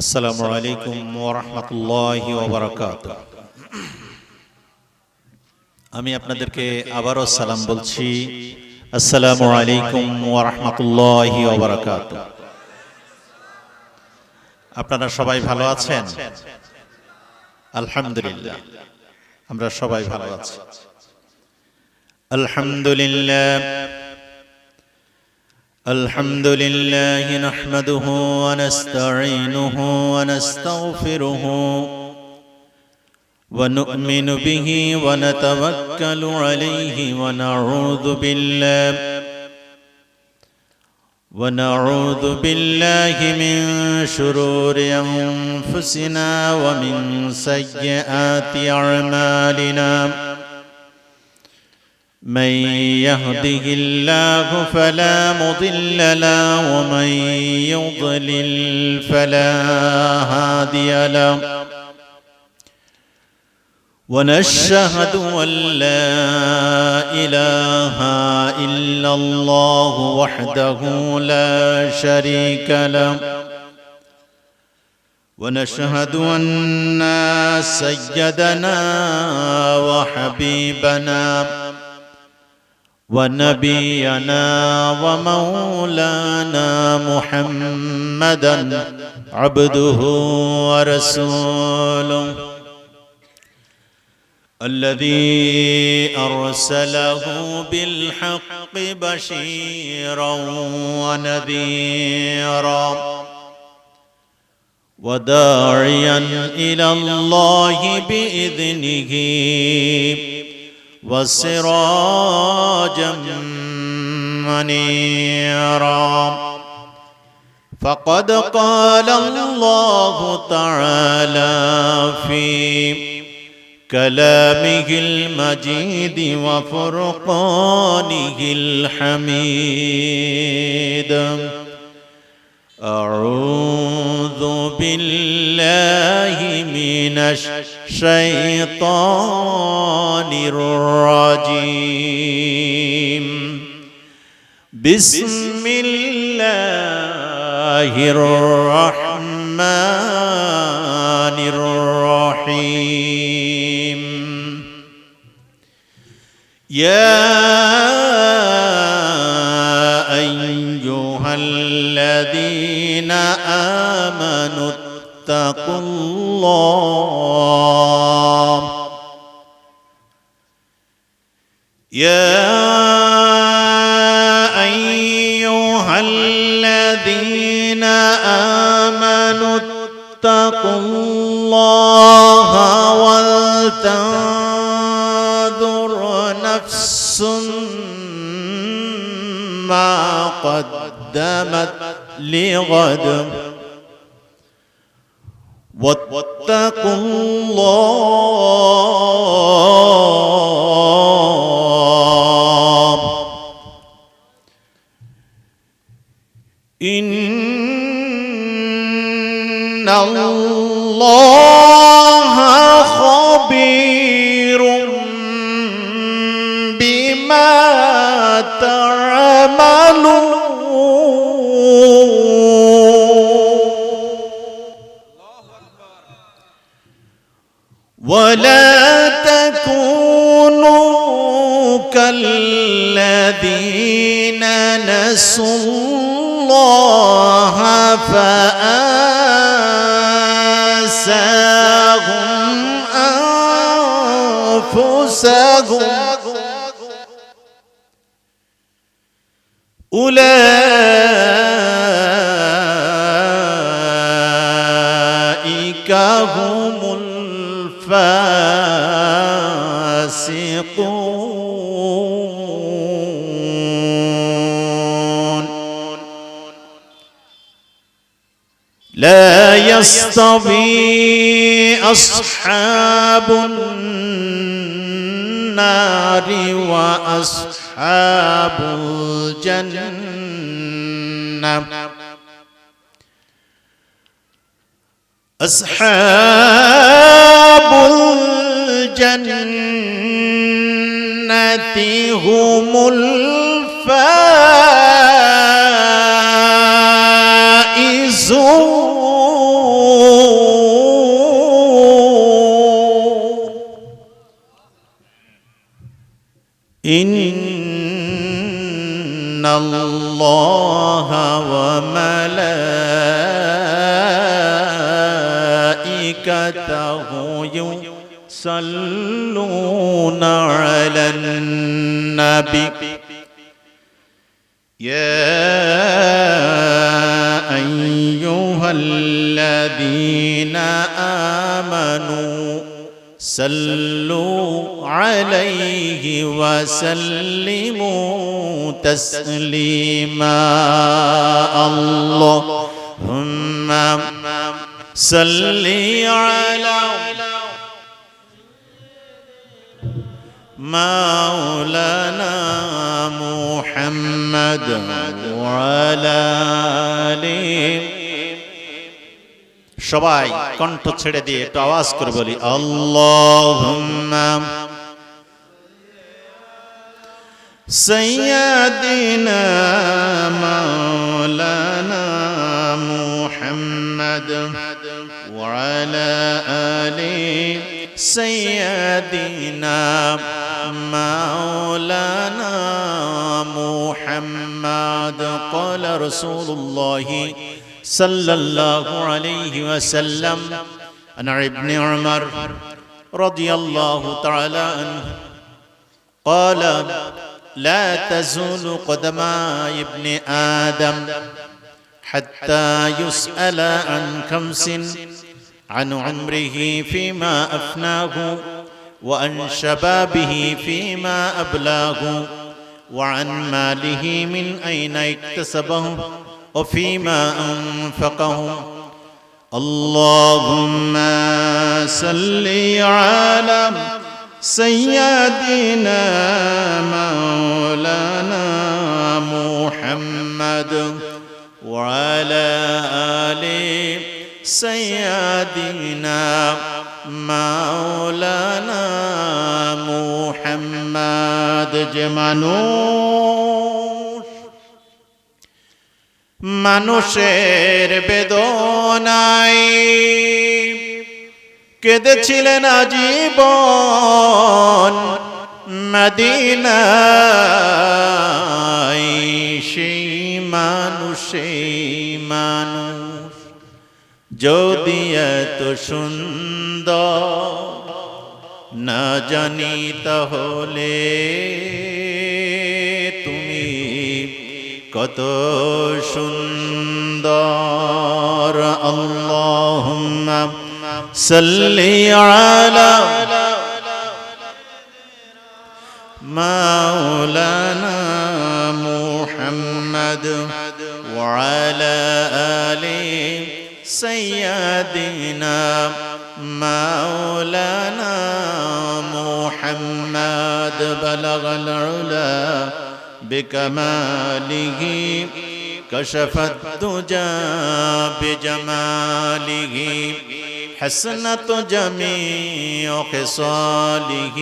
আসসালামু আলাইকুম ওয়া রাহমাতুল্লাহি ওয়া বারাকাতুহু। আমি আপনাদেরকে আবারও সালাম বলছি। আসসালামু আলাইকুম ওয়া রাহমাতুল্লাহি ওয়া বারাকাতুহু। আপনারা সবাই ভালো আছেন? আলহামদুলিল্লাহ, আমরা সবাই ভালো আছি। আলহামদুলিল্লাহ الحمد لله نحمده ونستعينه ونستغفره ونؤمن به ونتوكل عليه ونعوذ بالله من شرور أنفسنا ومن سيئات أعمالنا. من يهده الله فلا مضل له ومن يضلل فلا هادي له. ونشهد أن لا إله إلا الله وحده لا شريك له. ونشهد أن سيدنا وحبيبنا ونبينا ومولانا محمدا عبده ورسوله الذي أرسله بالحق بشيرا ونذيرا وداعيا إلى الله بإذنه وسراجا منيرا. فقد قال الله تعالى في كلامه المجيد وفرقانه الحميد: أعوذ بالله من الشيطان الرجيم. بسم الله الرحمن الرحيم. يا أيها الذين آمنوا اتقوا الله. يا أيها الذين آمنوا اتقوا الله ولتنظر نفس ما قدمت لغد واتقوا الله إن الله خبير بما تعملون. ولا تكونوا كالذين نسوا الله فأنساهم أنفسهم. أولئك هم الفاسقون. لا يستوي أصحاب النار وأصحاب الجنة. أصحاب الجنة هم الفائزون. وملائكته يصلون على النبي يا أيها الذين آمنوا صلوا عليه وسلموا تسليما اللهم صل على مولانا محمد وعلى آله সবাই কণ্ঠ ছেড়ে দিয়ে একটু আওয়াজ করে বলি আল্লাহুম্মা সাইয়্যিদিনা মাওলানা মুহাম্মদ ওয়া আলা আলি সাইয়্যিদিনা মাওলানা মুহাম্মদ ক্বালা রাসূলুল্লাহ صلى الله عليه وسلم عن ابن عمر رضي الله تعالى عنه قال لا تزول قدما ابن آدم حتى يسأل عن خمس عن عمره فيما أفناه وعن شبابه فيما أبلاه وعن ماله من أين اكتسبه وفيما أنفقه اللهم صل على سيدنا مولانا محمد وعلى آل سيدنا مولانا محمد মানুষের বেদনায় কেঁদেছিলেন আজীবন মদিনায় সেই মানুষ যদি এত সুন্দর না জানি তাহলে কত সুন্দর আল্লাহুম্মা সাল্লি আলা মাওলানা মুহাম্মদ ওয়া আলা আলি সাইয়্যিদিনা মাওলানা মুহাম্মদ বালাগাল উলা بكماله كشف الدجى بجماله حسنت جميع خصاله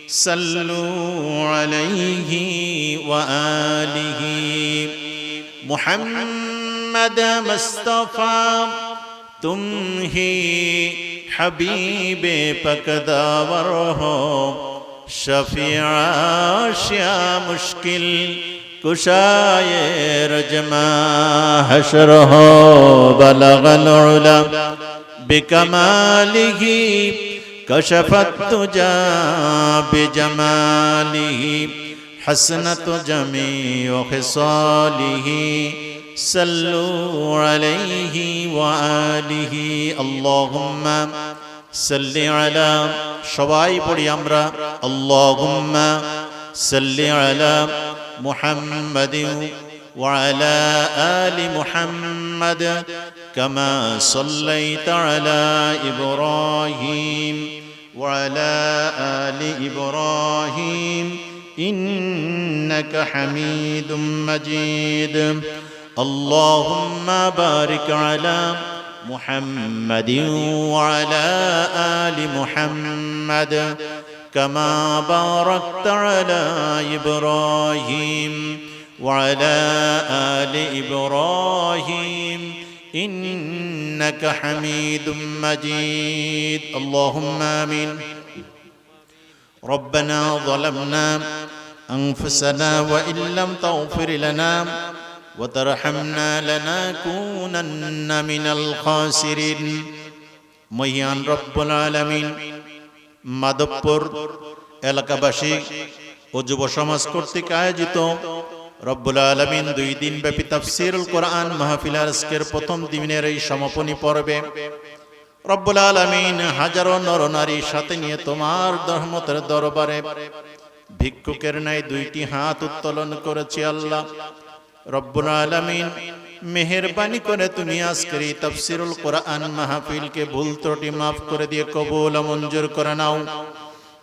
صلوا عليه وآله محمد مصطفى तुम ही हबीब पकदावर हो शफिया मुश्किल कुशाये रजमा हशर हो बलगल उला बिकमालिही कशफत तुजा बिजमालिही हसनत जमीउ खिसालिही सल्लु अलैहि व आलिहि अल्लाहुम्मा सल्लि अला সবাই পড়ি আমরা আল্লাহুম্মা সাল্লি আলা মুহাম্মাদিন ওয়া আলা আলি মুহাম্মাদ কামা সাল্লাইতা আলা ইব্রাহিম ওয়া আলা আলি ইব্রাহিম ইন্নাকা হামিদুম মাজিদ আল্লাহুম্মা বারিক আলা محمد وعلى آل محمد كما باركت على إبراهيم وعلى آل إبراهيم إنك حميد مجيد اللهم آمين ربنا ظلمنا أنفسنا وإن لم تغفر لنا وترحمنا لنكونن من الخاسرين মহিয়ান রব্বুল আলামিন মাধবপুর এলাকাবাসী ও যুব সমাজ কর্তৃক আয়োজিত রব্বুল আলামিন 2 দিন ব্যাপী তাফসীরুল কোরআন মাহফিল আজকের প্রথম দিনের এই সমাপনী পর্বে রব্বুল আলামিন হাজারো নরনারী সাথে নিয়ে তোমার রহমতের দরবারে ভিক্ষুকের ন্যায় 2টি হাত উত্তোলন করেছি। আল্লাহ রব্বুল আলামিন মেহেরবানি করে তুমি আজকের এই তাফসীরুল কোরআন মাহফিলকে ভুল ত্রুটি মাফ করে দিয়ে কবুল ও মঞ্জুর করে নাও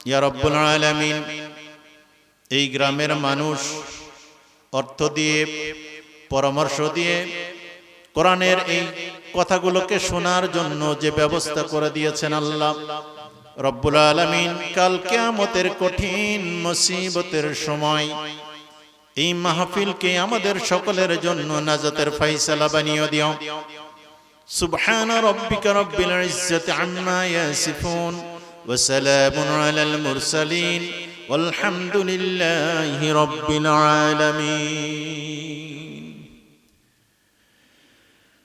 ইয়া রব্বুল আলামিন। এই গ্রামের মানুষ অর্থ দিয়ে পরামর্শ দিয়ে কোরআনের এই কথাগুলোকে শোনার জন্য যে ব্যবস্থা করে দিয়েছেন আল্লাহ রব্বুল আলামিন, কাল কিয়ামতের কঠিন মুসিবতের সময় এই মাহফিলকে আমাদের সকলের জন্য নাজাতের ফয়সালা বানিয়ে দিও। সুবহানা রাব্বিকা রাব্বিল ইজ্জাতি আম্মা ইয়াসিফুন ওয়া সালামুন আলাল মুরসালিন ওয়ালহামদুলিল্লাহি রাব্বিল আলামিন।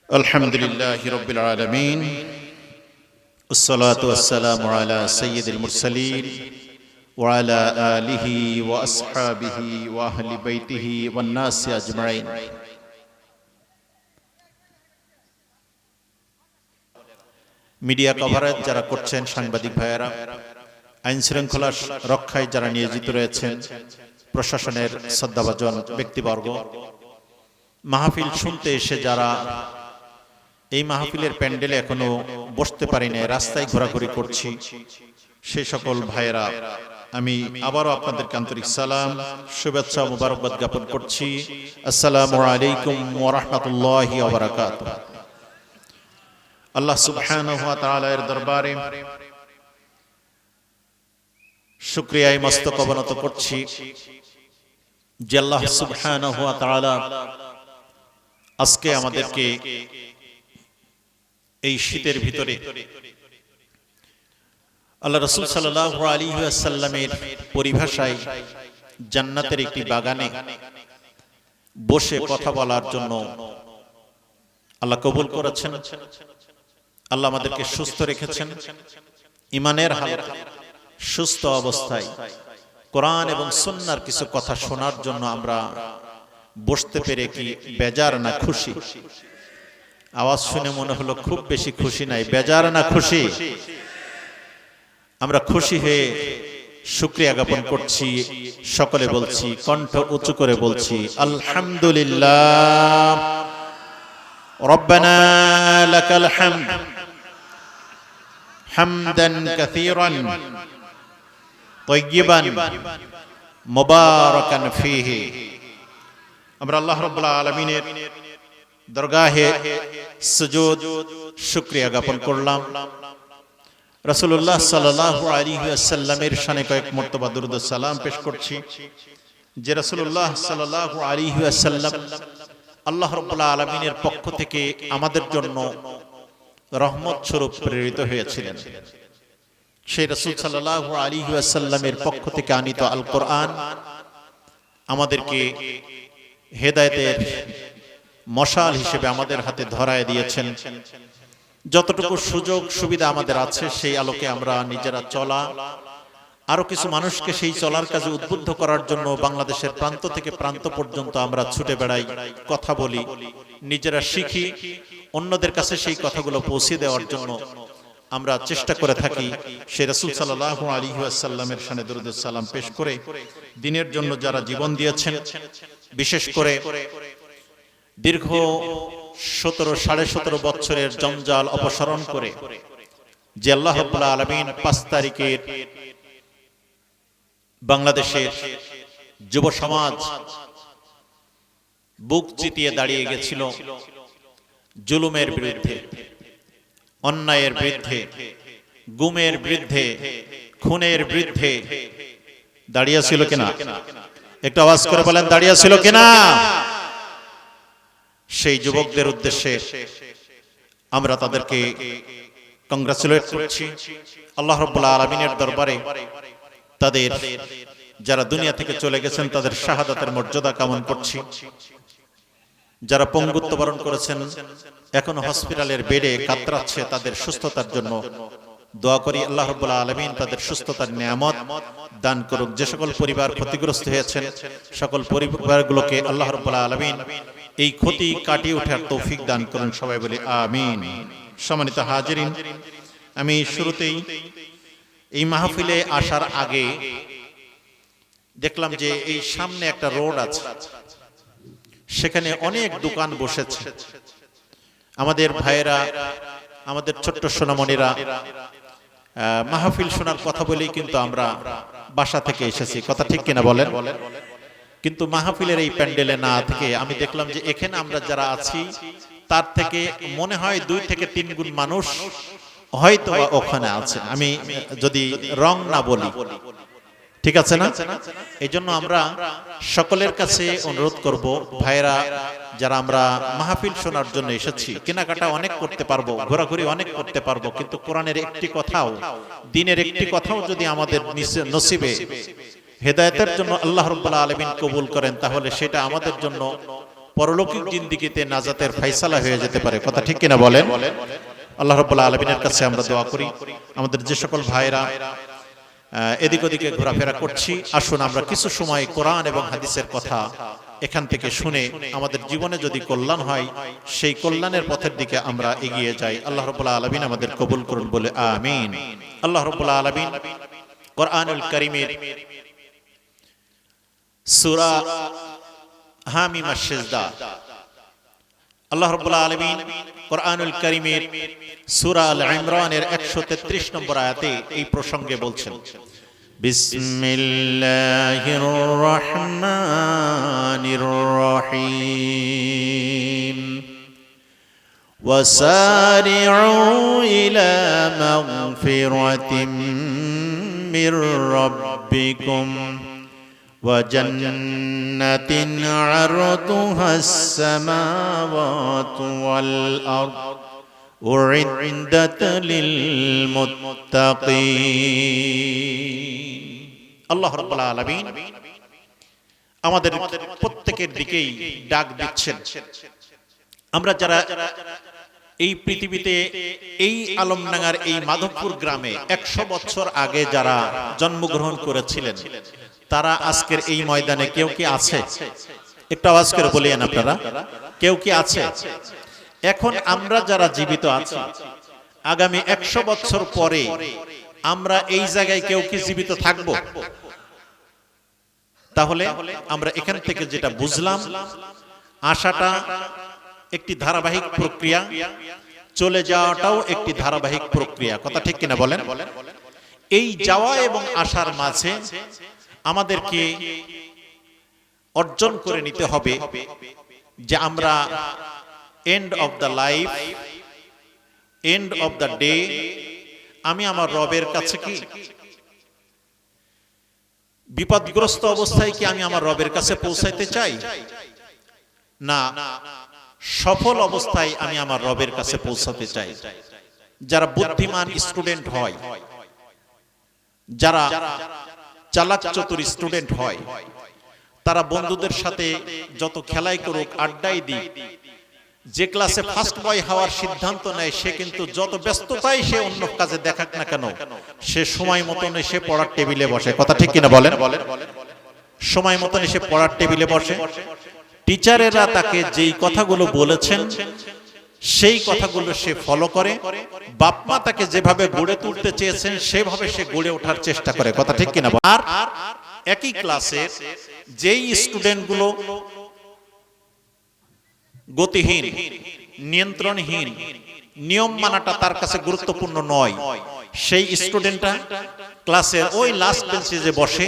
আলহামদুলিল্লাহি রাব্বিল আলামিন والصلاة والسلام على سيد المرسلين وعلى آله وأصحابه وأهل بيته والناس أجمعين। মিডিয়া কভারেজ যারা করছেন, সাংবাদিক ভাইয়েরা, আইন শৃঙ্খলা রক্ষায় যারা নিয়োজিত রয়েছেন, প্রশাসনের শ্রদ্ধাভাজন ব্যক্তিবর্গ, মাহফিল শুনতে এসে যারা এই মাহফিলের প্যান্ডেলে এখনো বসতে পারি না, রাস্তায় ঘোরাঘুরি করছি, সেই সকল ভাইয়েরা আমি আবারও আপনাদেরকে আন্তরিক সালাম, শুভেচ্ছা, মুবারকবাদ জ্ঞাপন করছি। আসসালামু আলাইকুম ওয়া রাহমাতুল্লাহি ওয়া বারাকাতুহু। আল্লাহ সুবহানাহু ওয়া তাআলা এর দরবারে শুকরিয়ায় মস্তক অবনত করছি যে আল্লাহ সুবহানাহু ওয়া তাআলা আজকে আমাদেরকে এই শীতের ভিতরে আল্লাহ রাসূল সাল্লাল্লাহু আলাইহি ওয়াসাল্লামের পরিভাষায় জান্নাতের একটি বাগানে বসে কথা বলার জন্য আল্লাহ কবুল করেছেন। আল্লাহ আমাদেরকে সুস্থ রেখেছেন, ঈমানের হালতে সুস্থ অবস্থায় কোরআন এবং সুন্নাহর কিছু কথা শোনার জন্য আমরা বসতে পেরে কি বেজার না খুশি? আওয়াজ শুনে মনে হলো খুব বেশি খুশি নাই, বেজার না খুশি? আমরা খুশি হয়ে শুকরিয়া জ্ঞাপন করছি, সকলে বলছি, কণ্ঠ উঁচু করে বলছি আলহামদুলিল্লাহ। রব্বানা লাকাল হামদ হামদান কাসীরান তাইয়িবান মুবারাকান ফীহি। আমরা আল্লাহ রাব্বুল আলামিনের দরগাহে সুজুদ শুকরিয়া জ্ঞাপন করলাম। রাসূলুল্লাহ সাল্লাল্লাহু আলাইহি ওয়াসাল্লামের শানে কয়েক মর্তবা দুরূদ ও সালাম পেশ করছি যে রাসূলুল্লাহ সাল্লাল্লাহু আলাইহি ওয়াসাল্লাম আল্লাহ রাব্বুল আলামিনের পক্ষ থেকে আমাদের জন্য রহমত স্বরূপ প্রেরিত হয়েছিলেন। সেই রাসূল সাল্লাল্লাহু আলাইহি ওয়াসাল্লামের পক্ষ থেকে আনিত আল কোরআন আমাদেরকে হেদায়েতের মশাল হিসেবে আমাদের হাতে ধরায় দিয়েছেন। যতটুকু সুযোগ সুবিধা আমাদের আছে সেই আলোকে আমরা নিজেরা চলা, আরো কিছু মানুষকে সেই চলার কাজে উদ্বুদ্ধ করার জন্য বাংলাদেশের প্রান্ত থেকে প্রান্ত পর্যন্ত আমরা ছুটে বেড়াই, কথা বলি, নিজেরা শিখি, অন্যদের কাছে সেই কথাগুলো পৌঁছে দেওয়ার জন্য আমরা চেষ্টা করে থাকি। সেই রাসূল সাল্লাল্লাহু আলাইহি ওয়াসাল্লামের শানে দরুদ ও সালাম পেশ করে দ্বীনের জন্য যারা জীবন দিয়েছেন, বিশেষ করে দীর্ঘ 17.5 বছরের জঞ্জাল অপসারণ করে যে আল্লাহ রাব্বুল আলামিন 5 তারিখের বাংলাদেশের যুব সমাজ বুক চিতিয়ে দাঁড়িয়ে গেছিল জুলুমের বিরুদ্ধে, অন্যায়ের বিরুদ্ধে, গুমের বিরুদ্ধে, খুনের বিরুদ্ধে দাঁড়িয়েছিল কিনা? একটু আওয়াজ করে বলেন, দাঁড়িয়েছিল কিনা? সেই যুবকদের উদ্দেশ্যে আমরা তাদেরকে কংগ্রাচুলেট করছি। আল্লাহ রাব্বুল আলামিনের দরবারে তাদের যারা দুনিয়া থেকে চলে গেছেন তাদের শাহাদাতের মর্যাদা কামনা করছি। যারা পঙ্গুত্ব বরণ করেছেন, এখনো হসপিটালের বেডে কাতরাচ্ছে, তাদের সুস্থতার জন্য দোয়া করি। আল্লাহ রাব্বুল আলামিন তাদের সুস্থতার নিয়ামত দান করুক। যে সকল পরিবার ক্ষতিগ্রস্ত হয়েছেন, সকল পরিবারগুলোকে আল্লাহ রাব্বুল আলামিন এই ক্ষতি কাটিয়ে ওঠার তৌফিক দান করুন। সবাই বলি আমিন। সম্মানিত হাজিরিন, আমি শুরুতেই এই মাহফিলে আসার আগে দেখলাম যে এই সামনে একটা রোড আছে, সেখানে অনেক দোকান বসেছে। আমাদের ভাইয়েরা, আমাদের ছোট্ট সোনামণিরা মাহফিল শোনার কথা বলেই কিন্তু আমরা বাসা থেকে এসেছি, কথা ঠিক কিনা বলেন? কিন্তু মাহফিলের এই প্যান্ডেলে না থেকে আমি দেখলাম যে এখানে আমরা যারা আছি তার থেকে মনে হয় 2 থেকে 3 গুণ মানুষ হয়তো ওখানে আছে, আমি যদি রং না বলি, ঠিক আছে না? এই জন্য আমরা সকলের কাছে অনুরোধ করব, ভাইরা যারা আমরা মাহফিল শোনার জন্য এসেছি, কেনাকাটা অনেক করতে পারবো, ঘোরাঘুরি অনেক করতে পারবো, কিন্তু কোরআনের একটি কথাও, দিনের একটি কথাও যদি আমাদের নসিবে হেদায়েতের জন্য আল্লাহ রাব্বুল আলামিন কবুল করেন, তাহলে সেটা আমাদের জন্য পরলৌকিক জিন্দেগিতে নাজাতের ফয়সালা হয়ে যেতে পারে, কথা ঠিক কিনা বলেন? আল্লাহ রাব্বুল আলামিনের কাছে আমরা দোয়া করি, আমাদের যে সকল ভাইরা এদিক ওদিকে ঘোরাফেরা করছি, আসুন আমরা কিছু সময় কোরআন এবং হাদিসের কথা এখান থেকে শুনে আমাদের জীবনে যদি কল্যাণ হয়, সেই কল্যাণের পথের দিকে আমরা এগিয়ে যাই। আল্লাহ রাব্বুল আলামিন আমাদের কবুল করুন বলে আমিন। আল্লাহ রাব্বুল আলামিন কোরআনুল কারীমের সূরা হামিম আশ-সিজদা, আল্লাহ রাব্বুল আলামিন কোরআনুল কারীমের সূরা আল ইমরানের 133 নম্বর আয়াতে এই প্রসঙ্গে বলছেন, বিসমিল্লাহির রহমানির রহিম ওয়াসারিউ ইলা মাগফিরাতিম মির রাব্বিকুম وجنة عرضها السماوات والأرض أعدت للمتقين। আল্লাহ রাব্বুল আলামিন আমাদের প্রত্যেকের দিকেই ডাক দিচ্ছেন। আমরা যারা এই পৃথিবীতে এই আলমডাঙ্গার এই মাধবপুর গ্রামে 100 বছর আগে যারা জন্মগ্রহণ করেছিলেন, তারা আজকের এই ময়দানে কেউ কি আছে? একটু আওয়াজ করে বলিয়েন আপনারা, কেউ কি আছে? এখন আমরা যারা জীবিত আছি, আগামী 100 বছর পরে আমরা এই জায়গায় কেউ কি জীবিত থাকব? তাহলে আমরা এখান থেকে যেটা বুঝলাম, আশাটা একটি ধারাবাহিক প্রক্রিয়া, চলে যাওয়াটাও একটি ধারাবাহিক প্রক্রিয়া, কথা ঠিক কিনা বলেন? এই যাওয়া এবং আসার মাঝে আমাদেরকে অর্জন করে নিতে হবে যে আমরা end of the life, end of the day, আমি আমার রবের কাছে কি বিপদগ্রস্ত অবস্থায় কি আমি আমার রবের কাছে পৌঁছাইতে চাই, না সফল অবস্থায় আমি আমার রবের কাছে পৌঁছাতে চাই? যারা বুদ্ধিমান স্টুডেন্ট হয়, যারা চালাক চতুর স্টুডেন্ট হয়, তারা বন্ধুদের সাথে যত খেলাই করুক, আড্ডাই দিক, যে ক্লাসে ফার্স্ট বয় হওয়ার সিদ্ধান্ত নেয়, সে কিন্তু যত ব্যস্ততাই সে অন্য কাজে দেখাক না কেন, সে সময় মতন এসে পড়ার টেবিলে বসে, কথা ঠিক কিনা বলেন? সময় মতন এসে পড়ার টেবিলে বসে। টিচারেরা তাকে যেই কথাগুলো বলেছেন সেই কথাগুলো সে ফলো করে, বাপ মা তাকে যেভাবে গড়ে তুলতে চেয়েছেন সেভাবে সে গড়ে ওঠার চেষ্টা করে, কথা ঠিক কিনা? আর একই ক্লাসের যেই স্টুডেন্টগুলো গতিহীন, নিয়ন্ত্রণহীন, নিয়ম মানাটা তার কাছে গুরুত্বপূর্ণ নয়, সেই স্টুডেন্টটা ক্লাসের ওই লাস্ট বেঞ্চে যে বসে,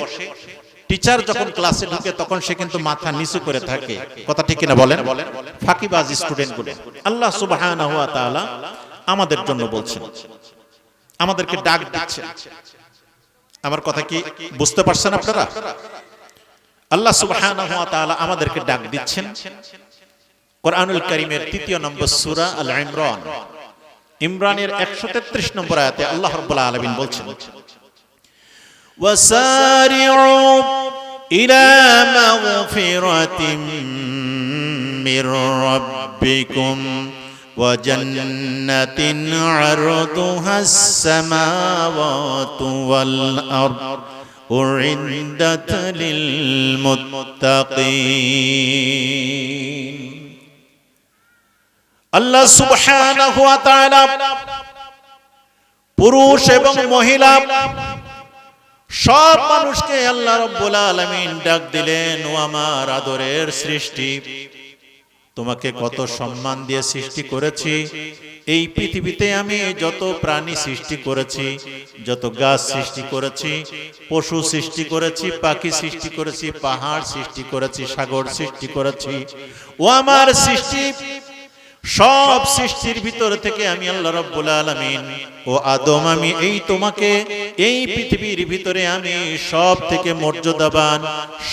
টিচার যখন ক্লাসে ঢুকে তখন সে কিন্তু মাথা নিচু করে থাকে, কথা ঠিক কিনা বলেন? ফাঁকিবাজ স্টুডেন্টগুলো। আল্লাহ সুবহানাহু ওয়া তাআলা আমাদের জন্য বলছেন, আমাদেরকে ডাক দিচ্ছেন। আমার কথা কি বুঝতে পারছেন আপনারা? আল্লাহ সুবহানাহু ওয়া তাআলা আমাদেরকে ডাক দিচ্ছেন। কোরআনুল কারীমের 3 নম্বর সূরা আল ইমরান, ইমরানের 133 নম্বর আয়াতে আল্লাহ রাব্বুল আলামিন বলছেন, وسارعوا إلى مغفرة মির রাব্বিকুম ওয়া জান্নাতিন আরদুহাস সামাওয়াতু ওয়াল আরদ উইদ্দাত লিল মুত্তাকিন। আল্লাহ সুবহানাহু ওয়া তাআলা পুরুষ এবং মহিলা সব মানুষকে আল্লাহ রাব্বুল আলামিন ডাক দিলেন, ও আমার আদরের সৃষ্টি, তোমাকে কত সম্মান দিয়ে সৃষ্টি করেছি। এই পৃথিবীতে আমি যত প্রাণী সৃষ্টি করেছি, যত গাছ সৃষ্টি করেছি, পশু সৃষ্টি করেছি, পাখি সৃষ্টি করেছি, পাহাড় সৃষ্টি করেছি, সাগর সৃষ্টি করেছি, ও আমার সৃষ্টি, সব সৃষ্টির ভিতর থেকে আমি আল্লাহ রাব্বুল আলামিন ও আদম, আমি এই তোমাকে এই পৃথিবীর ভিতরে আমি সব থেকে মর্যাদাবান,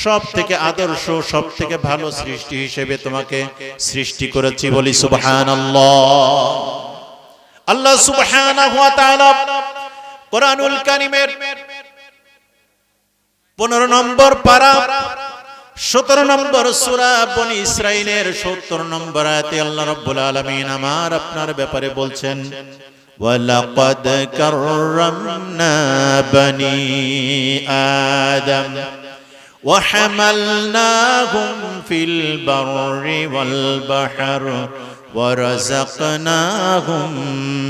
সব থেকে আদর্শ, সব থেকে ভালো সৃষ্টি হিসেবে তোমাকে সৃষ্টি করেছি। বলি সুবহানাল্লাহ। আল্লাহ সুবহানাহু ওয়া তাআলা কোরআনুল কারীমের 15 নম্বর পারা 17 নম্বর সূরা বনি ইসরাঈলের 70 নম্বর আয়াতে আল্লাহ রাব্বুল আলামিন আমার আপনার ব্যাপারে বলছেন, ওয়ালাকাদ কাররামনা বনি আদম ওয়া হামালনাহুম ফিল বাররি ওয়াল বাহর ওয়া রাযাকনাহুম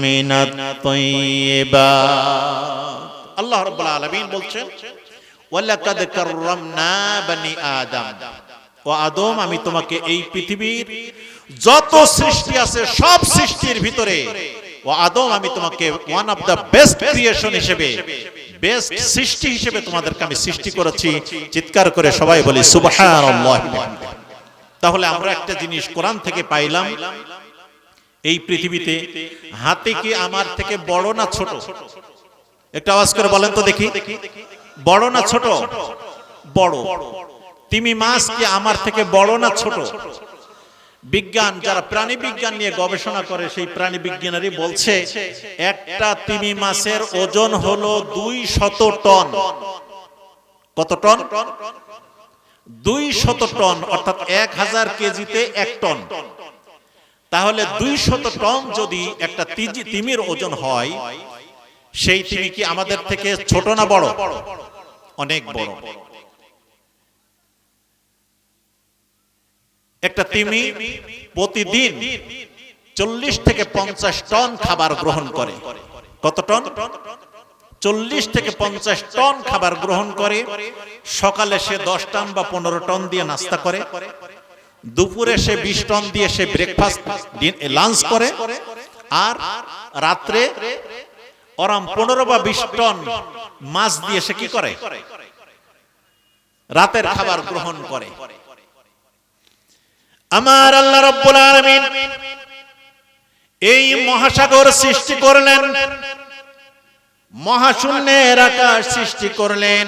মিনাত তাইয়্যিবাত। আল্লাহ রাব্বুল আলামিন বলছেন, ওয়ালাকাদ কাররামনা বনি আদম, ও আদম, আমি তোমাকে এই পৃথিবীর যত সৃষ্টি আছে সব সৃষ্টির ভিতরে, ও আদম, আমি তোমাকে one of the best creation হিসেবে, বেস্ট সৃষ্টি হিসেবে তোমাদেরকে আমি সৃষ্টি করেছি। চিৎকার করে সবাই বলি সুবহানাল্লাহ। তাহলে আমরা একটা জিনিস কোরআন থেকে পাইলাম, এই পৃথিবীতে হাতি কি আমার থেকে বড় না ছোট? একটা আওয়াজ করে বলেন তো দেখি, বড় না ছোট? বড়। তিমি মাছ কি আমার থেকে বড় না ছোট? বিজ্ঞান, যারা প্রাণী বিজ্ঞান নিয়ে গবেষণা করে, সেই প্রাণী বিজ্ঞানীরা বলছে একটা তিমি মাছের ওজন হলো 200 টন। কত টন? 200 টন, অর্থাৎ 1000 কেজিতে 1 টন। তাহলে 200 টন যদি একটা তিমির ওজন হয়, সেই তিমি কি আমাদের থেকে ছোট না বড়? অনেক বড়। একটা তিমি প্রতিদিন 40 থেকে 50 টন খাবার গ্রহণ করে। কত টন? 40 থেকে 50 টন খাবার গ্রহণ করে। সকালে সে 10 টন বা 15 টন দিয়ে নাস্তা করে, দুপুরে সে 20 টন দিয়ে সে ব্রেকফাস্ট লাঞ্চ করে, আর রাত্রে ওরম 15 বা 20 টন মাছ দিয়ে সে কি করে? রাতের খাবার গ্রহণ করে। আমার আল্লাহ রাব্বুল আলামিন এই মহাসাগর সৃষ্টি করলেন, মহাশূন্যের আকাশ সৃষ্টি করলেন,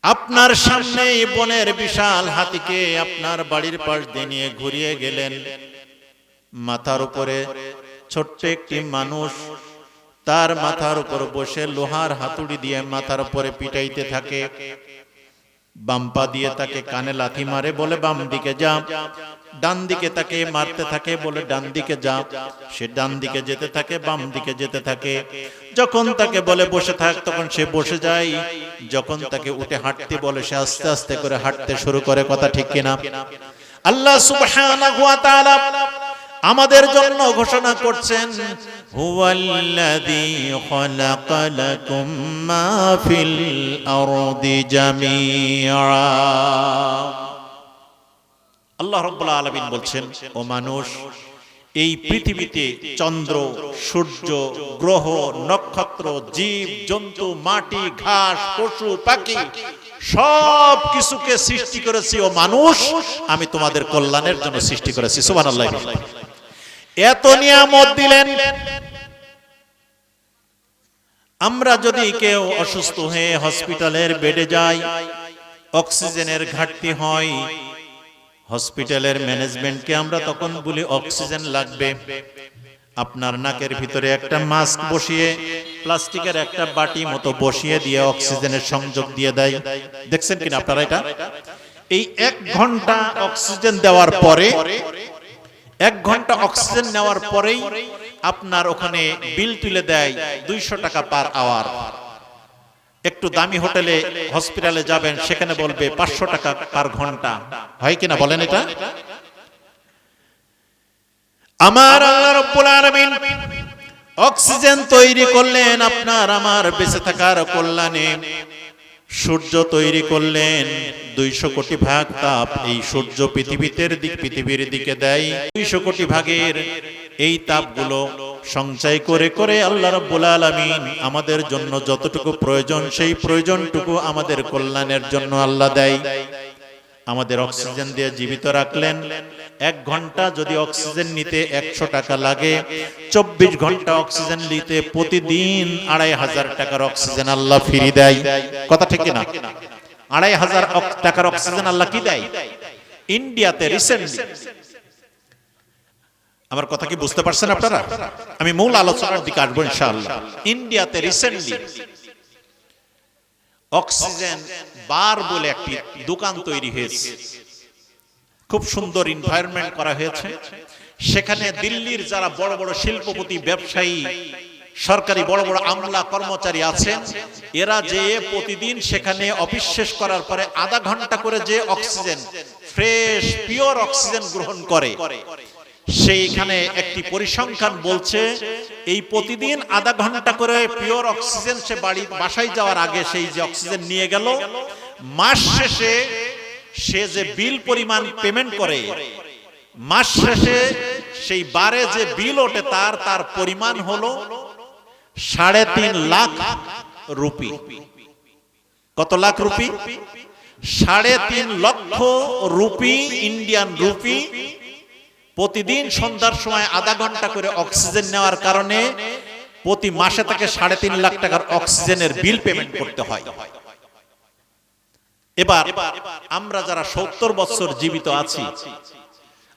আপনার সামনে বনের বিশাল হাতিকে আপনার বাড়ির পাশ দিয়ে নিয়ে ঘুরিয়ে গেলেন। মাথার উপরে ছোট্ট একটি মানুষ তার মাথার উপর বসে লোহার হাতুড়ি দিয়ে মাথার উপরে পিটাইতে থাকে। বাম পা দিয়ে তাকে কানে লাথি মারে, বলে বাম দিকে যা। ডান দিকে তাকে মারতে থাকে, বলে ডান দিকে যা। সে ডান দিকে যেতে থাকে, বাম দিকে যেতে থাকে। যখন তাকে বলে বসে থাক, তখন সে বসে যায়। যখন তাকে উঠে হাঁটতে বলে, সে আস্তে আস্তে করে হাঁটতে শুরু করে। কথা ঠিক কিনা? আল্লাহ সুবহানাহু ওয়া তাআলা আমাদের জন্য ঘোষণা করছেন, হুয়াল্লাযী খালাকা লাকুম মা ফিল আরদি জামিআ। আল্লাহ রাব্বুল আলামিন বলছেন, ও মানুষ, এই পৃথিবীতে চন্দ্র, সূর্য, গ্রহ, নক্ষত্র, জীব জন্তু, মাটি, ঘাস, পশু, পাখি সব কিছুকে সৃষ্টি করেছি। ও মানুষ, আমি তোমাদের কল্যাণের জন্য সৃষ্টি করেছি। সুবহানাল্লাহ। এত নিয়ামত দিলেন। আমরা যদি কেউ অসুস্থ হয়ে হসপিটালের বেডে যাই, অক্সিজেনের ঘাটতি হয়, হসপিটালের ম্যানেজমেন্টকে আমরা তখন বলি অক্সিজেন লাগবে। আপনার নাকের ভিতরে একটা মাস্ক বসিয়ে, প্লাস্টিকের একটা বাটি মতো বসিয়ে দিয়ে অক্সিজেনের সংযোগ দিয়ে দেয়। দেখছেন কিনা আপনারা? এটা এই 1 ঘন্টা অক্সিজেন দেওয়ার পরে 1 ঘন্টা অক্সিজেন নেওয়ার পরেই আপনার ওখানে বিল তুলে দেয় 200 টাকা পার আওয়ার। একটু দামি হোটেলে হসপিটালে যাবেন, সেখানে বলবে 500 টাকা পার ঘন্টা। হয় কিনা বলেন এটা? আমার আল্লাহ রাব্বুল আলামিন অক্সিজেন তৈরি করলেন আপনার আমার বেঁচে থাকার কল্যাণে। সূর্য তৈরি করলেন, 200 কোটি ভাগ তাপ এই সূর্য পৃথিবীর দিকে দেয়। 200 কোটি ভাগের এই তাপগুলো সঞ্চয় করে করে আল্লাহ রাব্বুল আলামিন আমাদের জন্য যতটুকু প্রয়োজন সেই প্রয়োজনটুকু আমাদের কল্যাণের জন্য আল্লাহ দেয়। আমাদের অক্সিজেন দিয়ে জীবিত রাখলেন। 1 ঘন্টা যদি অক্সিজেন নিতে 100 টাকা লাগে, 24 ঘন্টা অক্সিজেন নিতে প্রতিদিন 2500 টাকার অক্সিজেন আল্লাহ ফ্রি দেয়। কথা ঠিক কিনা? 2500 টাকার অক্সিজেন আল্লাহ কি দেয়? ইন্ডিয়াতে রিসেন্টলি, আমার কথা কি বুঝতে পারছেন আপনারা? আমি মূল আলোচনার দিকে আসবো ইনশাআল্লাহ। ইন্ডিয়াতে রিসেন্টলি অক্সিজেন বার বলে একটি দোকান তৈরি হয়েছে। খুব সুন্দর এনভায়রনমেন্ট করা হয়েছে। সেখানে দিল্লির যারা বড় বড় শিল্পপতি, ব্যবসায়ী, সরকারি বড় বড় আমলা কর্মচারী আছেন, এরা যে প্রতিদিন সেখানে অফিস শেষ করার পরে আধা ঘন্টা করে যে অক্সিজেন, ফ্রেশ পিওর অক্সিজেন গ্রহণ করে, সেইখানে একটি পরিসংখ্যান বলছে এই প্রতিদিন আধা ঘন্টা করে পিওর অক্সিজেন সে বাসায় যাওয়ার আগে সেই যে অক্সিজেন নিয়ে গেল, মাস শেষে সে যে বিল পরিমাণ পেমেন্ট করে, মাস শেষে সেই বারে যে বিল ওঠে তার পরিমাণ হলো 3.5 লাখ রুপি। কত লাখ রুপি? 3.5 লক্ষ রুপি, ইন্ডিয়ান রুপি। প্রতিদিন সন্ধ্যার সময় আধা ঘন্টা করে অক্সিজেন নেওয়ার কারণে প্রতি মাসে তাকে 3.5 লাখ টাকার অক্সিজেনের বিল পেমেন্ট করতে হয়। এবার আমরা যারা 70 বছর জীবিত আছি,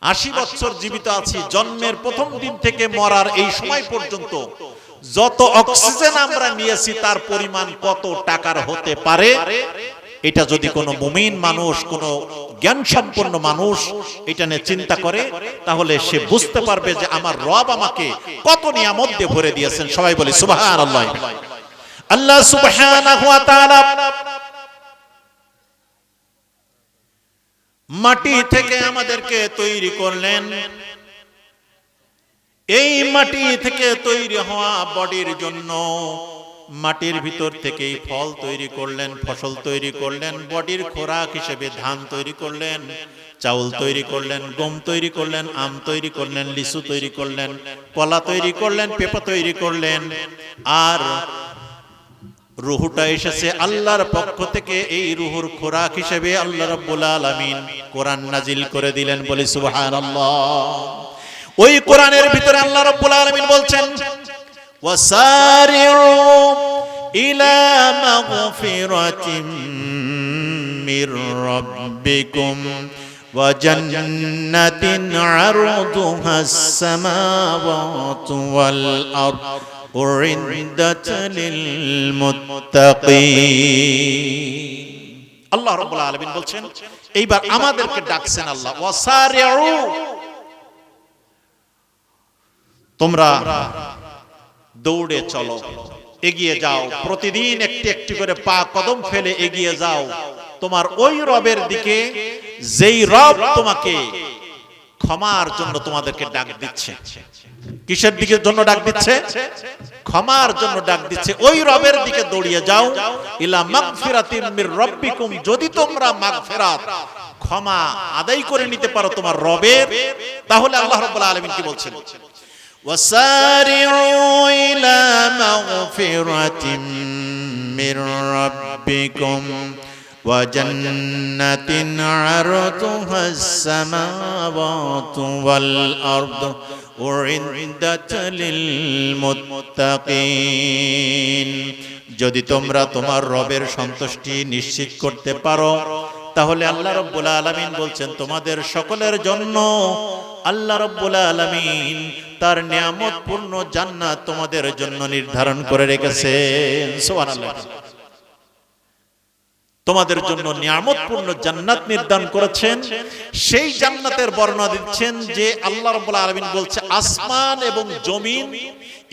80 বছর জীবিত আছি, জন্মের প্রথম দিন থেকে মরার এই সময় পর্যন্ত যত অক্সিজেন আমরা নিয়েছি তার পরিমাণ কত টাকার হতে পারে, এটা যদি কোনো মুমিন মানুষ, কোনো জ্ঞান সম্পন্ন মানুষ এটা নিয়ে চিন্তা করে, তাহলে সে বুঝতে পারবে যে আমার রব আমাকে কত নিয়ামত দিয়ে ভরে দিয়েছেন। সবাই বলি সুবহানাল্লাহ। আল্লাহ সুবহানাহু ওয়া তাআলা মাটি থেকে আমাদেরকে তৈরি করলেন। এই মাটি থেকে তৈরি হওয়া বডির জন্য মাটির ভিতর থেকেই ফল তৈরি করলেন, ফসল তৈরি করলেন, বডির খোরাক হিসেবে ধান তৈরি করলেন, চাউল তৈরি করলেন, গম তৈরি করলেন, আম তৈরি করলেন, লিচু তৈরি করলেন, কলা তৈরি করলেন, পেঁপা তৈরি করলেন। আর রুহুটা এসেছে আল্লাহর পক্ষ থেকে। এই রুহুর খোরাক হিসেবে আল্লাহ রাব্বুল আলামিন কোরআন নাজিল করে দিলেন। বলি সুবহানাল্লাহ। ওই কোরআনের ভিতরে আল্লাহ রাব্বুল আলামিন বলছেন, وسارعوا إلى مغفرة من ربكم وجنة عرضها السماوات والأرض أعدت للمتقين। আল্লাহ রাব্বুল আলামিন বলছেন, এইবার আমাদেরকে ডাকছেন আল্লাহ, ওয়াসারিউ, তোমরা দৌড়ে চলো, এগিয়ে যাও, প্রতিদিন একটি একটি করে পা কদম ফেলে এগিয়ে যাও তোমার ওই রবের দিকে, যেই রব তোমাকে ক্ষমার জন্য তোমাদেরকে ডাক দিচ্ছে। কিসের দিকে জন্য ডাক দিচ্ছে? ক্ষমার জন্য ডাক দিচ্ছে। ওই রবের দিকে দৌড়িয়ে যাও। ইলা মাগফিরাতিন মির রাব্বিকুম, যদি তোমরা মাগফিরাত, ক্ষমা আদায় করে নিতে পারো তোমার রবের, তাহলে আল্লাহ রাব্বুল আলামিন কি বলছেন? وسارعوا إلى مغفرة من ربكم وجنة عرضها السماوات والأرض أعدت للمتقين। যদি তোমরা তোমার রবের সন্তুষ্টি নিশ্চিত করতে পারো, তাহলে আল্লাহ রাব্বুল আলামিন বলছেন তোমাদের সকলের জন্য আল্লাহ রাব্বুল আলামিন তার নিয়ামতপূর্ণ জান্নাত তোমাদের জন্য নির্ধারণ করে রেখেছেন। সুবহানাল্লাহ। তোমাদের জন্য নিয়ামতপূর্ণ জান্নাত নির্ধারণ করেছেন। সেই জান্নাতের বর্ণনা দিচ্ছেন যে আল্লাহ রাব্বুল আলামিন বলছে আসমান এবং জমিন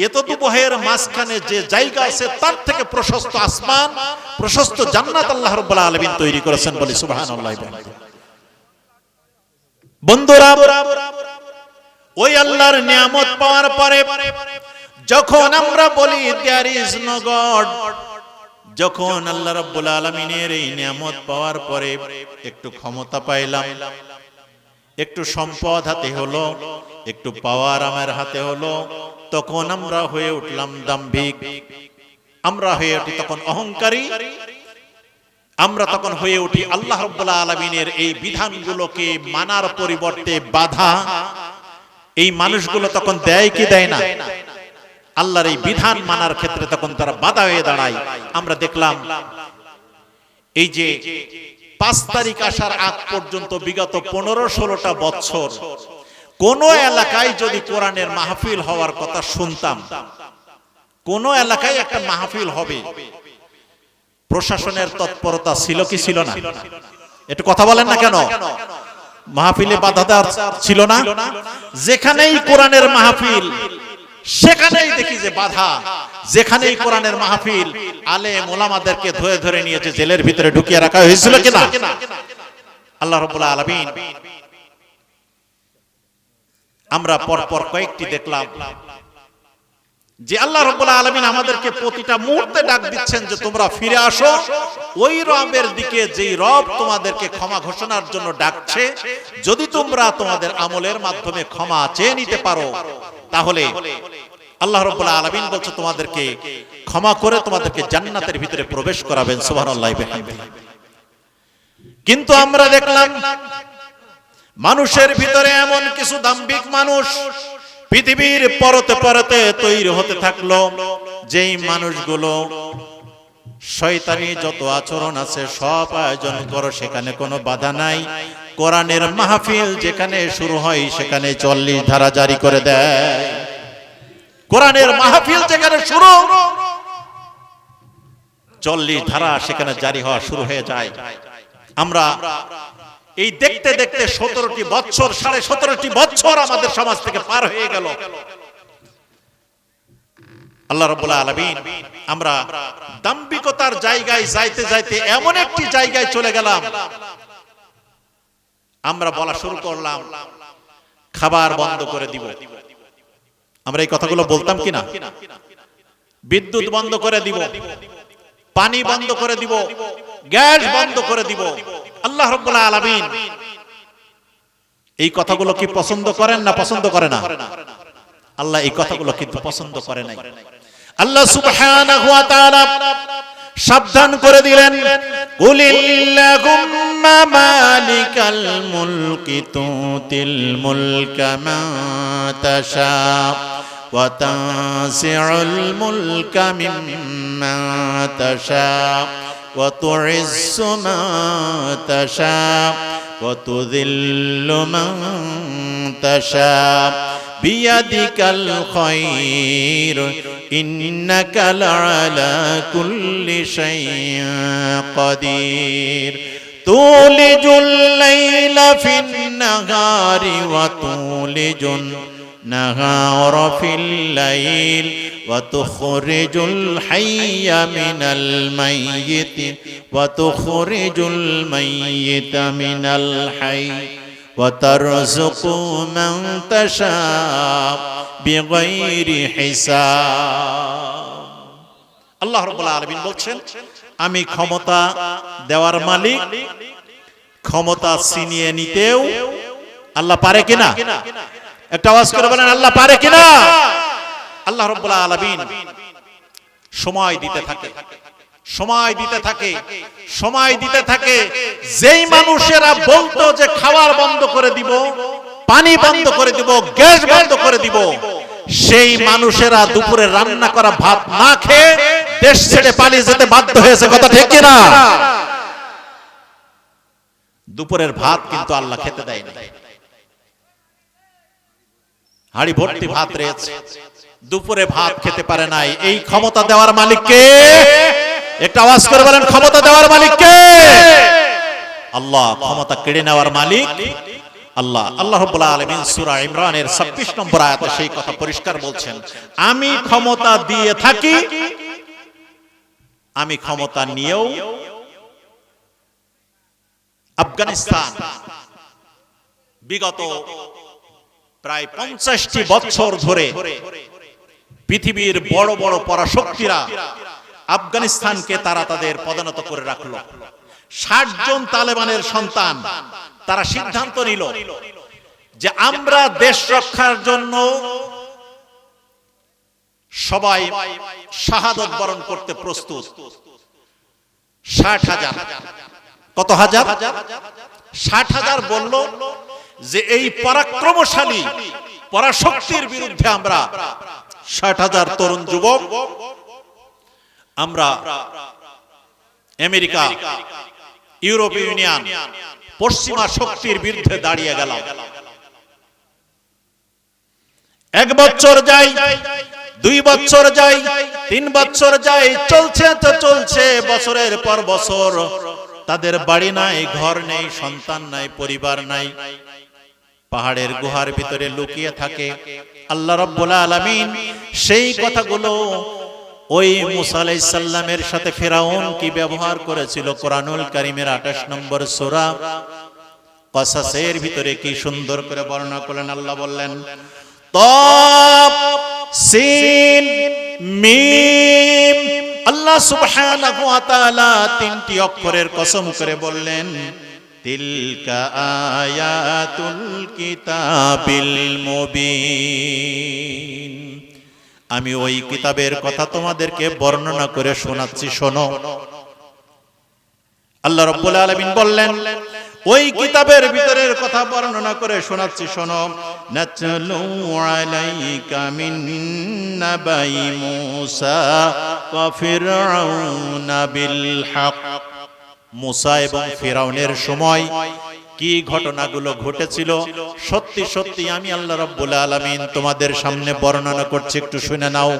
এতটুকুর মাঝখানে যে জায়গা আছে তার থেকে প্রশস্ত আসমান, প্রশস্ত জান্নাত আল্লাহ রাব্বুল আলামিন তৈরি করেছেন। বলি সুবহানাল্লাহ। বন্ধুরা, ওই আল্লাহর নিয়ামত পাওয়ার পরে যখন আমরা বলি দেয়ার ইজ নো গড, যখন আল্লাহ রাব্বুল আলামিনের এই নিয়ামত পাওয়ার পরে একটু ক্ষমতা পাইলাম, একটু সম্পদ হাতে হলো, একটু পাওয়ার আমার হাতে হলো, তখন আমরা হয়ে উঠলাম দাম্ভিক, আমরা হয়ে উঠি তখন অহংকারী, আমরা তখন হয়ে উঠি আল্লাহ রাব্বুল আলামিনের এই বিধানগুলোকে মানার পরিবর্তে বাধা। এই মানুষগুলো তখন দেয় কি দেয় না? আল্লাহর এই বিধান মানার ক্ষেত্রে তখন তারা বাধা হয়ে দাঁড়ায়। আমরা দেখলাম এই যে 5 তারিখ আসার আগ পর্যন্ত বিগত 15-16টা বছর কোন এলাকায় যদি কোরআনের মাহফিল হওয়ার কথা শুনতাম, কোন এলাকায় একটা মাহফিল হবে, প্রশাসনের তৎপরতা ছিল কি ছিল না? একটু কথা বলেন না কেন? মাহফিলে বাধা দেওয়ার ছিল না? যেখানেই কোরআনের মাহফিল সেখানেই দেখি যে বাধা, যেখানেই কোরআনের মাহফিল আলেম ওলামাদেরকে ধরে ধরে নিয়েছে জেলের ভিতরে ঢুকিয়ে রাখা হয়েছিল কিনা? আল্লাহ রাব্বুল আলামিন আমরা পরপর কয়েকটি দেখলাম যে আল্লাহ রাব্বুল আলামিন আমাদেরকে প্রতিটা মুহূর্তে ডাক দিচ্ছেন যে তোমরা ফিরে আসো ওই রবের দিকে, যেই রব তোমাদেরকে ক্ষমা ঘোষণার জন্য ডাকছে। যদি তোমরা তোমাদের আমলের মাধ্যমে ক্ষমা চেয়ে নিতে পারো তাহলে আল্লাহ রাব্বুল আলামিন বলছে তোমাদেরকে ক্ষমা করে তোমাদেরকে জান্নাতের ভিতরে প্রবেশ করাবেন। সুবহানাল্লাহি ওয়া বিহামদিহি। কিন্তু আমরা দেখলাম মানুষের ভিতরে এমন কিছু দাম্ভিক মানুষ পৃথিবীর পরতে পরতে তৈরি হতে থাকলো, যেই মানুষগুলো শয়তানি যত আচরণ আছে সব আয়োজন করো, সেখানে কোনো বাধা নাই। কোরআনের মাহফিল যেখানে শুরু হয় সেখানে 40 ধারা জারি করে দেয়। কোরআনের মাহফিল যেখানে শুরু, 40 ধারা সেখানে জারি হওয়া শুরু হয়ে যায়। আমরা এই দেখতে দেখতে 17টি বছর, 17.5টি বছর আমাদের সমাজ থেকে পার হয়ে গেল। আল্লাহ রাব্বুল আলামিন আমরা দাম্ভিকতার জায়গায় যাইতে যাইতে এমন একটি জায়গায় চলে গেলাম, আমরা বলা শুরু করলাম খাবার বন্ধ করে দিব। আমরা এই কথাগুলো বলতাম কিনা? বিদ্যুৎ বন্ধ করে দিব, পানি বন্ধ করে দিব, গ্যাস বন্ধ করে দিব। আল্লাহ রাব্বুল আলামিন এই কথাগুলো কি পছন্দ করেন না পছন্দ করে না? আল্লাহ এই কথাগুলো কিন্তু পছন্দ করে নাই। আল্লাহ সুবহানাহু ওয়া তাআলা সাবধান করে দিলেন, কুলিল্লাহুম্মা মালিকাল মুলকি তুতিল মুলকা মা তাশা ওয়া তানসিউল মুলকা মিম্মা তাশা ওয়া তুইজ্জু মা তাশা ওয়া তুযিল্লু মান তাশা বিয়াদিকাল খায়র ইন্নাকা লাআলা কুল্লি শাইইন কাদির তুলিজুল লাইলা ফিন নাহারি ওয়া তুলিজুন নাহারা ফিল লাইল ওয়া তুখরিজুল হাইয়া মিনাল মাইয়িতি ওয়া তুখরিজুল মাইয়িতা মিনাল হাইয়্যি ওয়াতারযুকু মান তাশা বিগাইরি হিসাব। আল্লাহ রাব্বুল আলামিন বলছেন আমি ক্ষমতা দেওয়ার মালিক, ক্ষমতা ছিনিয়ে নিতেও আল্লাহ পারে কিনা? একটা আওয়াজ করে বলেন আল্লাহ পারে কিনা? আল্লাহ রাব্বুল আলামিন সময় দিতে থাকে, সময় দিতে থাকে, সময় দিতে থাকে। যেই মানুষেরা বলতো যে খাবার বন্ধ করে দিব, পানি বন্ধ করে দিব, গ্যাস বন্ধ করে দিব, সেই মানুষেরা দুপুরে রান্না করা ভাত না খেয়ে দেশ ছেড়ে পালিয়ে যেতে বাধ্য হয়েছে। কথা ঠিক কিনা? দুপুরের ভাত কিন্তু আল্লাহ খেতে দেয় না। হাড়ি ভর্তি ভাত রয়েছে, দুপুরে ভাত খেতে পারে নাই। এই ক্ষমতা দেওয়ার মালিক কে? একটা আওয়াজ করে বলেন ক্ষমতা দেওয়ার মালিক কে? আল্লাহ। ক্ষমতা কেড়ে নেওয়ার মালিক আল্লাহ। আল্লাহ রাব্বুল আলামিন সূরা ইমরানের 26 নম্বর আয়াতে সেই কথা পরিষ্কার বলছেন, আমি ক্ষমতা দিয়ে থাকি, আমি ক্ষমতা নিয়েও আফগানিস্তান বিগত প্রায় 50টি বছর ধরে পৃথিবীর বড় বড় পরাশক্তিরা আফগানিস্তানকে তারা তাদের পদানত করে রাখলো। 60 জন তালেবানের সন্তান তারা সিদ্ধান্ত নিল যে আমরা দেশ রক্ষার জন্য সবাই শাহাদত বরণ করতে প্রস্তুত। 60,000। কত হাজার? 60,000 বলল যে এই পরাক্রমশালী পরাশক্তির বিরুদ্ধে আমরা 60,000 তরুণ যুবক আমরা আমেরিকা, ইউরোপীয় ইউনিয়ন, পশ্চিমা শক্তির বিরুদ্ধে দাঁড়িয়ে গেলাম। 1 বছর যায়, 2 বছর যায়, 3 বছর যায়, চলছে তো চলছে বছরের পর বছর। তাদের বাড়ি নাই, ঘর নেই, সন্তান নাই, পরিবার নাই, পাহাড়ের গুহার ভিতরে লুকিয়ে থাকে। আল্লাহ রাব্বুল আলামিন সেই কথাগুলো ওই মুসা আলাইহিস সালামের সাথে ফিরাউন কি ব্যবহার করেছিল কোরআনুল কারীমের 28 নম্বর সূরা কসাসের ভিতরে কি সুন্দর করে বর্ণনা করলেন। আল্লাহ বললেন তাব সিন মিম। আল্লাহ সুবহানাহু ওয়া তাআলা 3টি অক্ষরের কসম করে বললেন তিলকা আয়াতুল কিতাবিল মুবিন। আমি ওই কিতাবের কথা তোমাদেরকে বর্ণনা করে শোনাচ্ছি, শোনো। আল্লাহ রাব্বুল আলামিন বললেন ওই কিতাবের ভিতরের কথা বর্ণনা করে শোনাচ্ছি, শোনো। নাতলু আলাইকা মিন নাবাই মূসা ওয়া ফিরআউনা বিল হক। মূসা এবং ফিরাউনের সময় কি ঘটনাগুলো ঘটেছিল সত্যি সত্যি আমি আল্লাহ রাব্বুল আলামিন তোমাদের সামনে বর্ণনা করছি, একটু শুনে নাও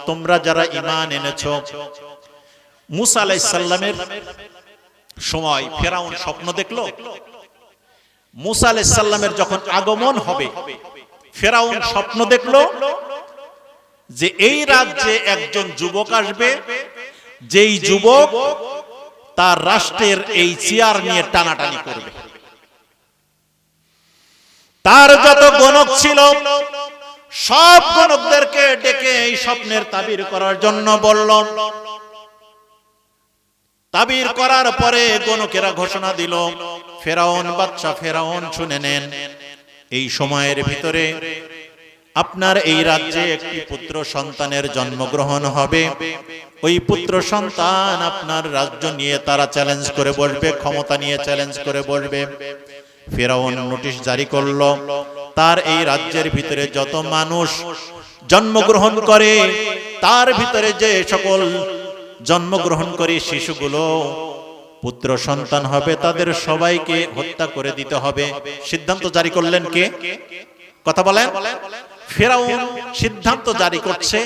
তোমরা যারা ঈমান এনেছো। মূসা আলাইহিস সালামের সময় ফিরাউন স্বপ্ন দেখলো। মূসা আলাইহিস সালামের যখন আগমন হবে ফিরাউন স্বপ্ন দেখলো যে এই রাজ্যে একজন যুবক আসবে, যেই যুবক তার রাষ্ট্রের এই চেয়ার নিয়ে টানাটানি করবে। তার যত গণক ছিল সব গণকদেরকে ডেকে এই স্বপ্নের তাবির করার জন্য বলল। তাবির করার পরে গণকেরা ঘোষণা দিল, ফেরাউন বাদশা ফেরাউন শুনে নেন, এই সময়ের ভিতরে আপনার এই রাজ্যে একটি পুত্র সন্তানের জন্মগ্রহণ হবে। ওই পুত্র সন্তান আপনার রাজ্য নিয়ে তারা চ্যালেঞ্জ করে বসবে, ক্ষমতা নিয়ে চ্যালেঞ্জ করে বসবে। ফেরাউন নোটিশ জারি করলো, তার এই রাজ্যের ভিতরে যত মানুষ জন্মগ্রহণ করে তার ভিতরে যে সকল জন্মগ্রহণকারী শিশুগুলো পুত্র সন্তান হবে তাদের সবাইকে হত্যা করে দিতে হবে। সিদ্ধান্ত জারি করলেন কে? কথা বলেন। ফেরাউন সিদ্ধান্ত জারি করছে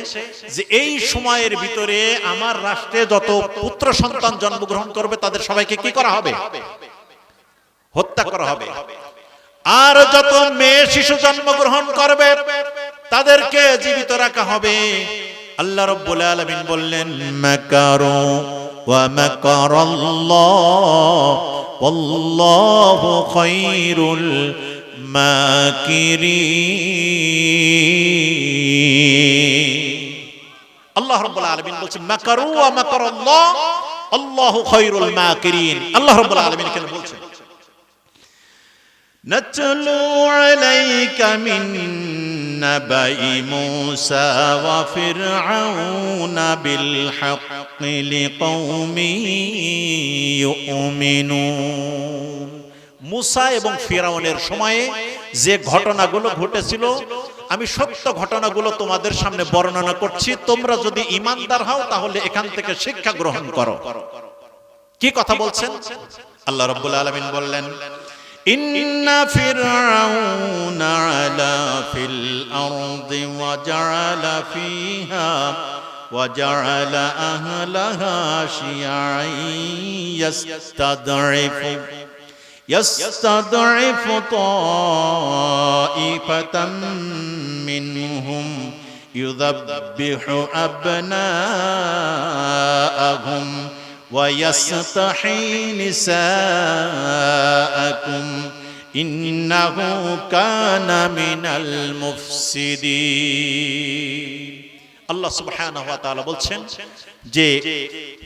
যে এই সময়ের ভিতরে আমার রাষ্ট্রে যত পুত্র সন্তান জন্মগ্রহণ করবে তাদের সবাইকে কি করা হবে? হত্যা করা হবে। আর যত মেয়ে শিশু জন্মগ্রহণ করবে তাদেরকে জীবিত রাখা হবে। আল্লাহ রাব্বুল আলামিন বললেন মাকারু ওয়া মাকারাল্লাহ ওয়াল্লাহু খায়রুল মাকিরিন। আল্লাহ রাব্বুল আলামিন বলেন মাকারু ওয়া মাকারাল্লাহ আল্লাহু খায়রুল মাকিরিন। আল্লাহ রাব্বুল আলামিন কেন বলছেন নাতলু আলাইকা মিন নাবাই মূসা ওয়া ফিরআউনা বিল হাক্কি লিকাওমিন ইউমিনুন। মূসা এবং ফিরআউনের সময়ে যে ঘটনাগুলো ঘটেছিল আমি সত্য ঘটনাগুলো তোমাদের সামনে বর্ণনা করছি। তোমরা যদি ঈমানদার হও তাহলে এখান থেকে শিক্ষা গ্রহণ করো। কি কথা বলছেন? আল্লাহ রাব্বুল আলামিন বললেন ইন্না ফিরআউনা আলা ফিল আরদি ওয়া জাআলা ফিহা وجعل أهلها شيعا يستضعف طائفة منهم يذبح أبناءهم ويستحيي نساءكم إنه كان من المفسدين আল্লাহ সুবহানাহু ওয়া তাআলা বলছেন যে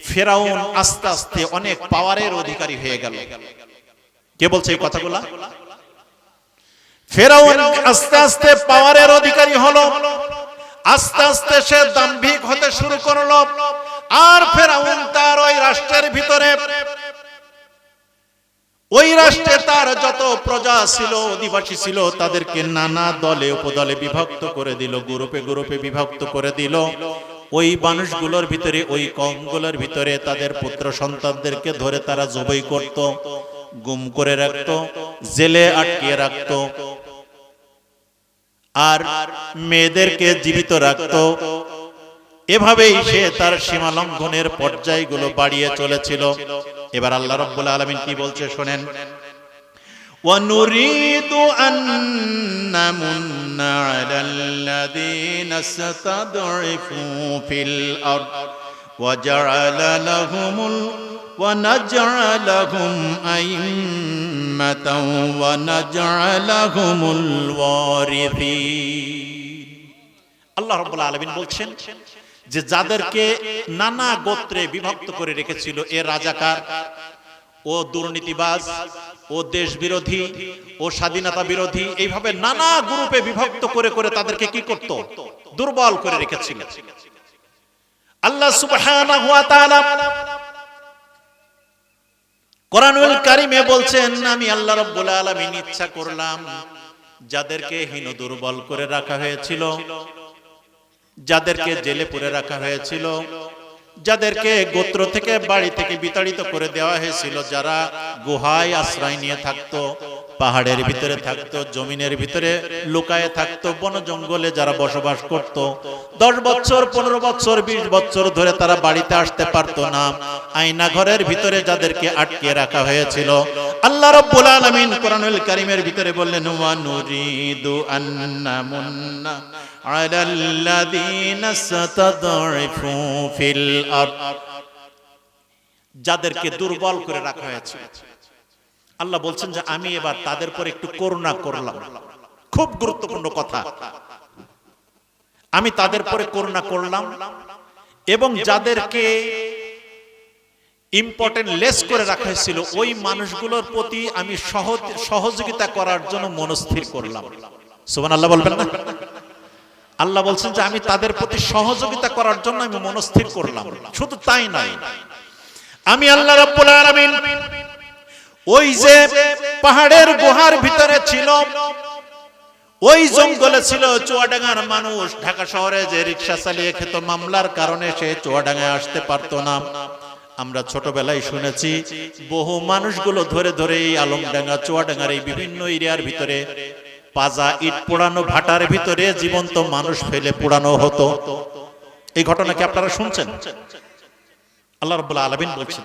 ফিরাউন আস্তে আস্তে অনেক পাওয়ারের অধিকারী হয়ে গেল। কে বলছে এই কথাগুলো? ফিরাউন আস্তে আস্তে পাওয়ারের অধিকারী হলো, আস্তে আস্তে সে দাম্ভিক হতে শুরু করলো। আর ফিরাউন তার ওই রাষ্ট্রের ভিতরে, ওই রাষ্ট্রে তার যত প্রজা ছিল, অধিবাসী ছিল, তাদেরকে নানা দলে উপদলে বিভক্ত করে দিল, গ্রুপে গ্রুপে বিভক্ত করে দিল। ওই মানুষগুলোর ভিতরে, ওই কওমগুলোর ভিতরে তাদের পুত্র সন্তানদেরকে ধরে তারা জবাই করত, গুম করে রাখত, জেলে আটকে রাখত, আর মেয়েদেরকে জীবিত রাখত। এভাবেই সে তার সীমা লঙ্ঘনের পর্যায়গুলো বাড়িয়ে চলেছিল। এবার আল্লাহ রাব্বুল আলামিন কি বলছে শোনেন, وَنُرِيدُ أَن نَّمُنَّ عَلَى الَّذِينَ اسْتَضْعِفُوا فِي الْأَرْضِ وَنَجْعَلَهُمْ أَئِمَّةً وَنَجْعَلَهُمُ الْوَارِثِينَ। আল্লাহ রাব্বুল আলামিন বলছেন যে যাদেরকে নানা গোত্রে বিভক্ত করে রেখেছিল, এ রাজাকার, ও দুর্নীতিবাজ, ও দেশ বিরোধী, ও স্বাধীনতা বিরোধী, এইভাবে নানা গ্রুপে বিভক্ত করে করে তাদেরকে কি করত? দুর্বল করে রেখেছিল। আল্লাহ সুবহানাহু ওয়া তাআলা কোরআনুল কারীমে বলছেন, আমি আল্লাহ রাব্বুল আলামিন ইচ্ছা করলাম যাদেরকে হীন দুর্বল করে রাখা হয়েছিল, যাদেরকে জেলে পুরে রাখা হয়েছিল, যাদেরকে গোত্র থেকে বাড়ি থেকে বিতাড়িত করে দেওয়া হয়েছিল, যারা গুহায় আশ্রয় নিয়ে থাকতো, পাহাড়ের ভিতরে থাকতো, জমিনের ভিতরে লুকায়ে থাকতো, বন জঙ্গলে যারা বসবাস করত, 10 বছর 15 বছর 20 বছর ধরে তারা বাড়িতে আসতে পারতো না, আয়না ঘরের ভিতরে যাদেরকে আটকে রাখা হয়েছিল, আল্লাহ রাব্বুল আলামিন কোরআনুল কারীমের ভিতরে বললেন, ওয়া নুরিদু আন্নামুন্না আলাল্লাযীনা ইসতাদঈফু ফিল আরদ, যাদেরকে দুর্বল করে রাখা হয়েছে। আল্লাহ বলছেন যে আমি এবার তাদের পর একটু করুণা করলাম। খুব গুরুত্বপূর্ণ কথা, আমি তাদের পরে করুণা করলাম এবং যাদেরকে ইম্পর্টেন্ট লেস করে রাখা হয়েছিল, ওই মানুষগুলোর প্রতি আমি সহযোগিতা করার জন্য মনস্থির করলাম। সুবহানাল্লাহ বলবেন না? আল্লাহ বলছেন যে আমি তাদের প্রতি সহযোগিতা করার জন্য আমি মনস্থির করলাম। শুধু তাই নয়, আমি আল্লাহ রাব্বুল আলামিন ওই যে পাহাড়ের গুহার ভিতরে ছিল, ওই জঙ্গলে ছিল, চুয়াডাঙ্গার মানুষ ঢাকা শহরে যে রিকশা চালিয়ে খেত, মামলার কারণে সে চুয়াডাঙ্গায় আসতে পারতো না। আমরা ছোটবেলায় শুনেছি বহু মানুষগুলো ধরে ধরে এই আলমডাঙ্গা, চুয়াডাঙ্গার এই বিভিন্ন এরিয়ার ভিতরে পাজা ইট পোড়ানো, ভাটার ভিতরে জীবন্ত মানুষ ফেলে পোড়ানো হতো। এই ঘটনা কি আপনারা শুনছেন? আল্লাহ রাব্বুল আলামিন বলছেন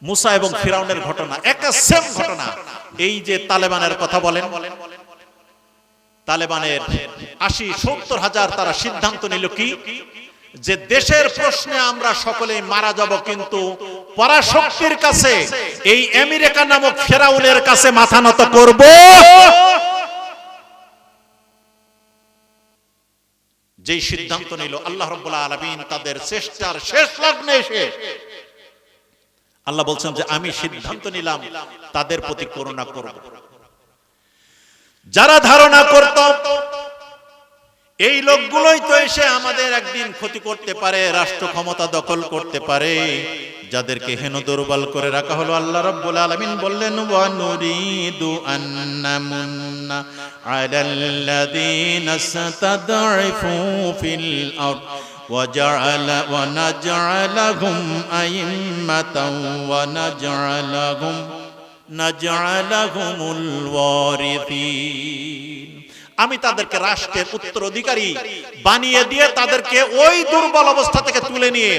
মুসা এবং ফিরাউনের ঘটনা একটা সেম ঘটনা। এই যে তালেবানের কথা বলেন, তালেবানের 80-70 হাজার তারা সিদ্ধান্ত নিল কি, যে দেশের প্রশ্নে আমরা সকলেই মারা যাব, কিন্তু পরাশক্তির কাছে, এই আমেরিকা নামক ফিরাউনের কাছে মাথা নত করব। যেই সিদ্ধান্ত নিল, আল্লাহ রাব্বুল আলামিন তাদের চেষ্টার শেষ লগ্নে এসে আল্লাহ বলছেন যে আমি সিদ্ধান্ত নিলাম তাদের প্রতি করুণা করব। যারা ধারণা করত এই লোকগুলোই তো এসে আমাদের একদিন ক্ষতি করতে পারে, রাষ্ট্র ক্ষমতা দখল করতে পারে, যাদেরকে হেন দুর্বল করে রাখা হলো, আল্লাহ রাব্বুল আলামিন বললেন, ওয়া নুরিদু আন্নামুন্না আলাল্লাযীনা ইসতাদঈফু ফিল আরদ ونجعلهم أئمة ونجعلهم الوارثين। আমি তাদেরকে রাষ্ট্রের উত্তরাধিকারী বানিয়ে দিয়ে তাদেরকে ওই দুর্বল অবস্থা থেকে তুলে নিয়ে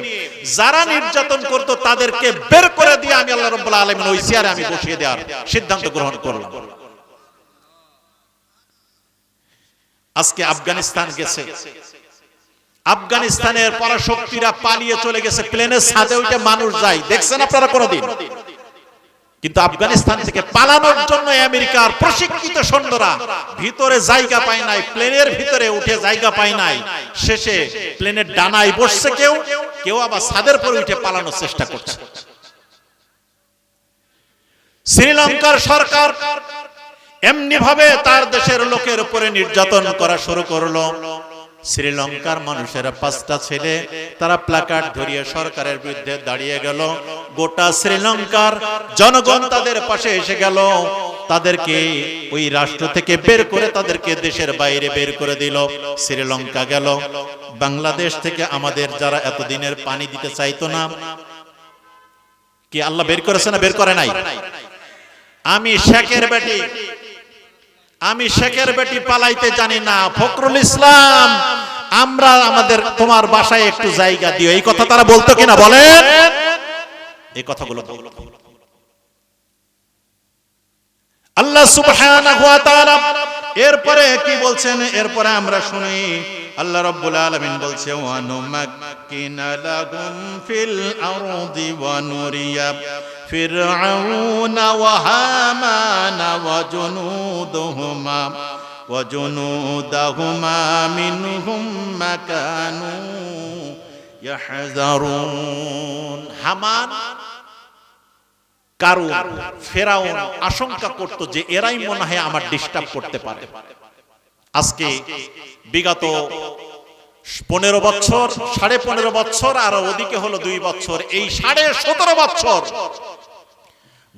যারা নির্যাতন করত তাদেরকে বের করে দিয়ে আমি আল্লাহ রাব্বুল আলামিন ওই চেয়ারে আমি বসিয়ে দেওয়ার সিদ্ধান্ত গ্রহণ করলাম। আজকে আফগানিস্তান গেছে, আফগানিস্তানের পরাশক্তিরা পালিয়ে চলে গেছে, প্লেনের ছাদে উঠে মানুষ যায়, দেখছেন আপনারা কোনদিন? কিন্তু আফগানিস্তান থেকে পালানোর জন্য আমেরিকার প্রশিক্ষিত সৈন্যরা ভিতরে জায়গা পায় নাই, প্লেনের ভিতরে উঠে জায়গা পায় নাই, শেষে প্লেনের ডানায় বসছে কেউ, কেউ আবার ছাদের পরে উঠে পালানোর চেষ্টা করছে। শ্রীলঙ্কার সরকার এমনি ভাবে তার দেশের লোকের উপরে নির্যাতন করা শুরু করলো। শ্রীলঙ্কার মানুষেরা 5টা ছেলে তারা প্ল্যাকার্ড ধরিয়ে সরকারের বিরুদ্ধে দাঁড়িয়ে গেল। গোটা শ্রীলঙ্কার জনগণ তাদের পাশে এসে গেল, তাদেরকে ওই রাষ্ট্র থেকে বের করে তাদেরকে দেশের বাইরে বের করে দিল। শ্রীলঙ্কা গেল। বাংলাদেশ থেকে আমাদের যারা এতদিনের পানি দিতে চাইতো না, কি আল্লাহ বের করেছে না বের করে নাই? আমি শেখের বেটি পালাইতে জানি না, ফখরুল ইসলাম আমরা আমাদের তোমার বাসায় একটু জায়গা দিও, এই কথা তারা বলতো কিনা বলেন? এই কথাগুলো বলতো। আল্লাহ সুবহানাহু ওয়া তাআলা এরপরে কি বলছেন? এরপরে আমরা শুনি আল্লাহ রাব্বুল আলামিন বলছে ওয়া নুমাক্কিনা লাহুম ফিল আরদি ওয়া নুরিয়া ফিরআউনা ওয়া হামানা ওয়া জুনুদাহুমা মিনহুম মা কানু ইয়াহযারুন। হামান, কারুন, ফেরাউন আশঙ্কা করত যে এরাই মনে হয় আমার ডিস্টার্ব করতে পারে। আজকে বিগত 15 বছর, 15.5 বছর আর ওদিকে হলো 2 বছর, এই 17.5 বছর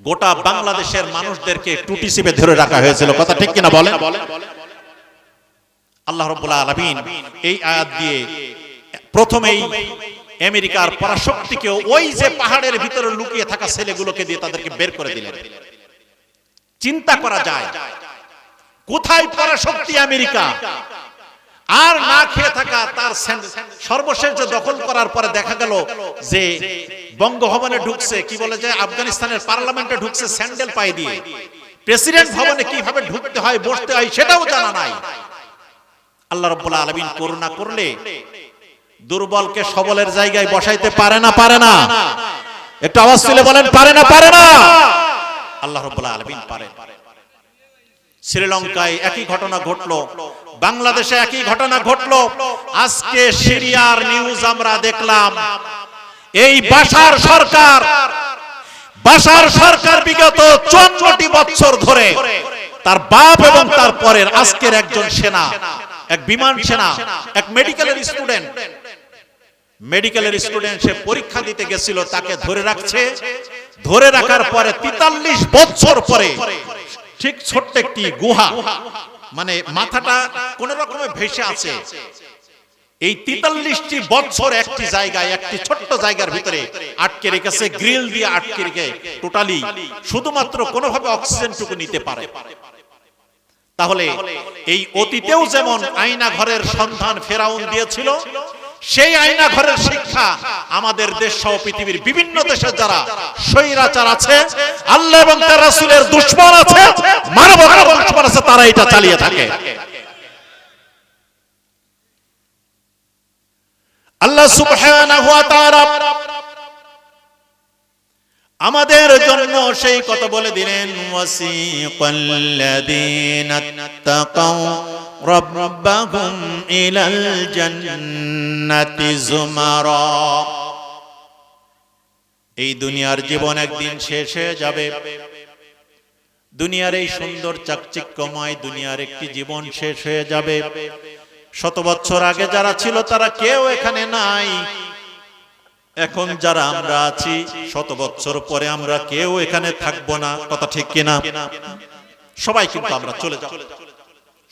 গোটা বাংলাদেশের মানুষদেরকে টুটি চিপে ধরে রাখা হয়েছিল, কথা ঠিক কিনা বলেন? আল্লাহ রাব্বুল আলামিন এই আয়াত দিয়ে প্রথমেই আমেরিকার পরাশক্তিকে ওই যে পাহাড়ের ভিতরে লুকিয়ে থাকা ছেলেগুলোকে দিয়ে তাদেরকে বের করে দিলেন। চিন্তা করা যায় কোথায় পরাশক্তি আমেরিকা, আর না খেয়ে থাকা তার সর্বশেষ দখল করার পরে দেখা গেল যে বঙ্গভবনে ঢুকছে, কি বলে যে আফগানিস্তানের পার্লামেন্টে ঢুকছে স্যান্ডেল পায়ে দিয়ে, প্রেসিডেন্ট ভবনে কিভাবে ঢুকতে হয় বসতে হয় সেটাও জানা নাই। আল্লাহ রাব্বুল আলামিন করুণা করলে দুর্বলকে সবলের জায়গায় বসাইতে পারে না? পারে না? একটু আওয়াজ তুলে বলেন, পারে না? পারে না? আল্লাহ রাব্বুল আলামিন পারেন। শ্রীলঙ্কায় একই ঘটনা ঘটলো, বাংলাদেশে একই ঘটনা ঘটলো, আজকে সিরিয়ার নিউজ আমরা দেখলাম। এই বাশার সরকার বিগত 54টি বছর ধরে তার বাপ এবং তার পরের আজকের একজন সেনা, এক বিমান সেনা, এক মেডিকেলের স্টুডেন্ট সে পরীক্ষা দিতে গেছিল, তাকে ধরে রাখছে। ধরে রাখার পরে 43 বছর পরে ঠিক ছোট্ট একটি গুহা, মানে মাথাটা কোন রকমে ভেসে আছে, এই 43টি বছর একটি জায়গায়, একটি ছোট্ট জায়গার ভিতরে আটকে রেখেছে, গ্রিল দিয়ে আটকে রেখে টোটালি শুধুমাত্র কোনোভাবে অক্সিজেনটুকু নিতে পারে। তাহলে এই অতীতেও যেমন আয়না ঘরের সন্ধান ফেরাউন দিয়েছিল, সেই আয়না ঘরের শিক্ষা আমাদের দেশ সহ পৃথিবীর বিভিন্ন দেশে যারা স্বৈরাচার আছে, আল্লাহ এবং তার রাসূলের দুশমন আছে, মানবতার দুশমন আছে, তারা এটা চালিয়ে থাকে। আল্লাহ সুবহানাহু ওয়া তাআলা আমাদের জন্য সেই কথা বলে দিলেন, ওয়াসিকাল্লাযীনা তাকাউ রাব্বাহুম ইলাল জান্নাতি যুমারা। এই দুনিয়ার জীবন একদিন শেষ হয়ে যাবে। দুনিয়ার এই সুন্দর চাকচিক্যময় দুনিয়ার একটি জীবন শেষ হয়ে যাবে। 100 বছর আগে যারা ছিল তারা কেউ এখানে নাই। এখন যারা আমরা আছি 100 বছর পরে আমরা কেউ এখানে থাকবো না, কথা ঠিক কিনা? সবাই কিন্তু আমরা চলে যাব,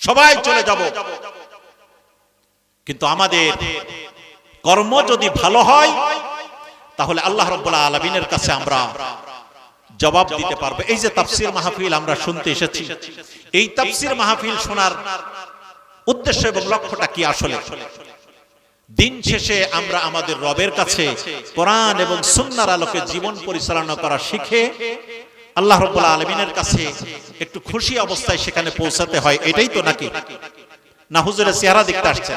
সবাই চলে যাব। কিন্তু আমাদের কর্ম যদি ভালো হয় তাহলে আল্লাহ রাব্বুল আলামিনের কাছে আমরা জবাব দিতে পারবো। এই যে তাফসীর মাহফিল আমরা শুনতে এসেছি, এই তাফসীর মাহফিল শোনার উদ্দেশ্য এবং লক্ষ্যটা কি আসলে? দিন শেষে আমরা আমাদের রবের কাছে কোরআন এবং সুন্নাহর আলোকে জীবন পরিচালনা করা শিখে আল্লাহ রাব্বুল আলামিনের কাছে একটু খুশি অবস্থায় সেখানে পৌঁছাতে হয়, এটাই তো নাকি? না হুজুরের চেহারা দেখতে আসছে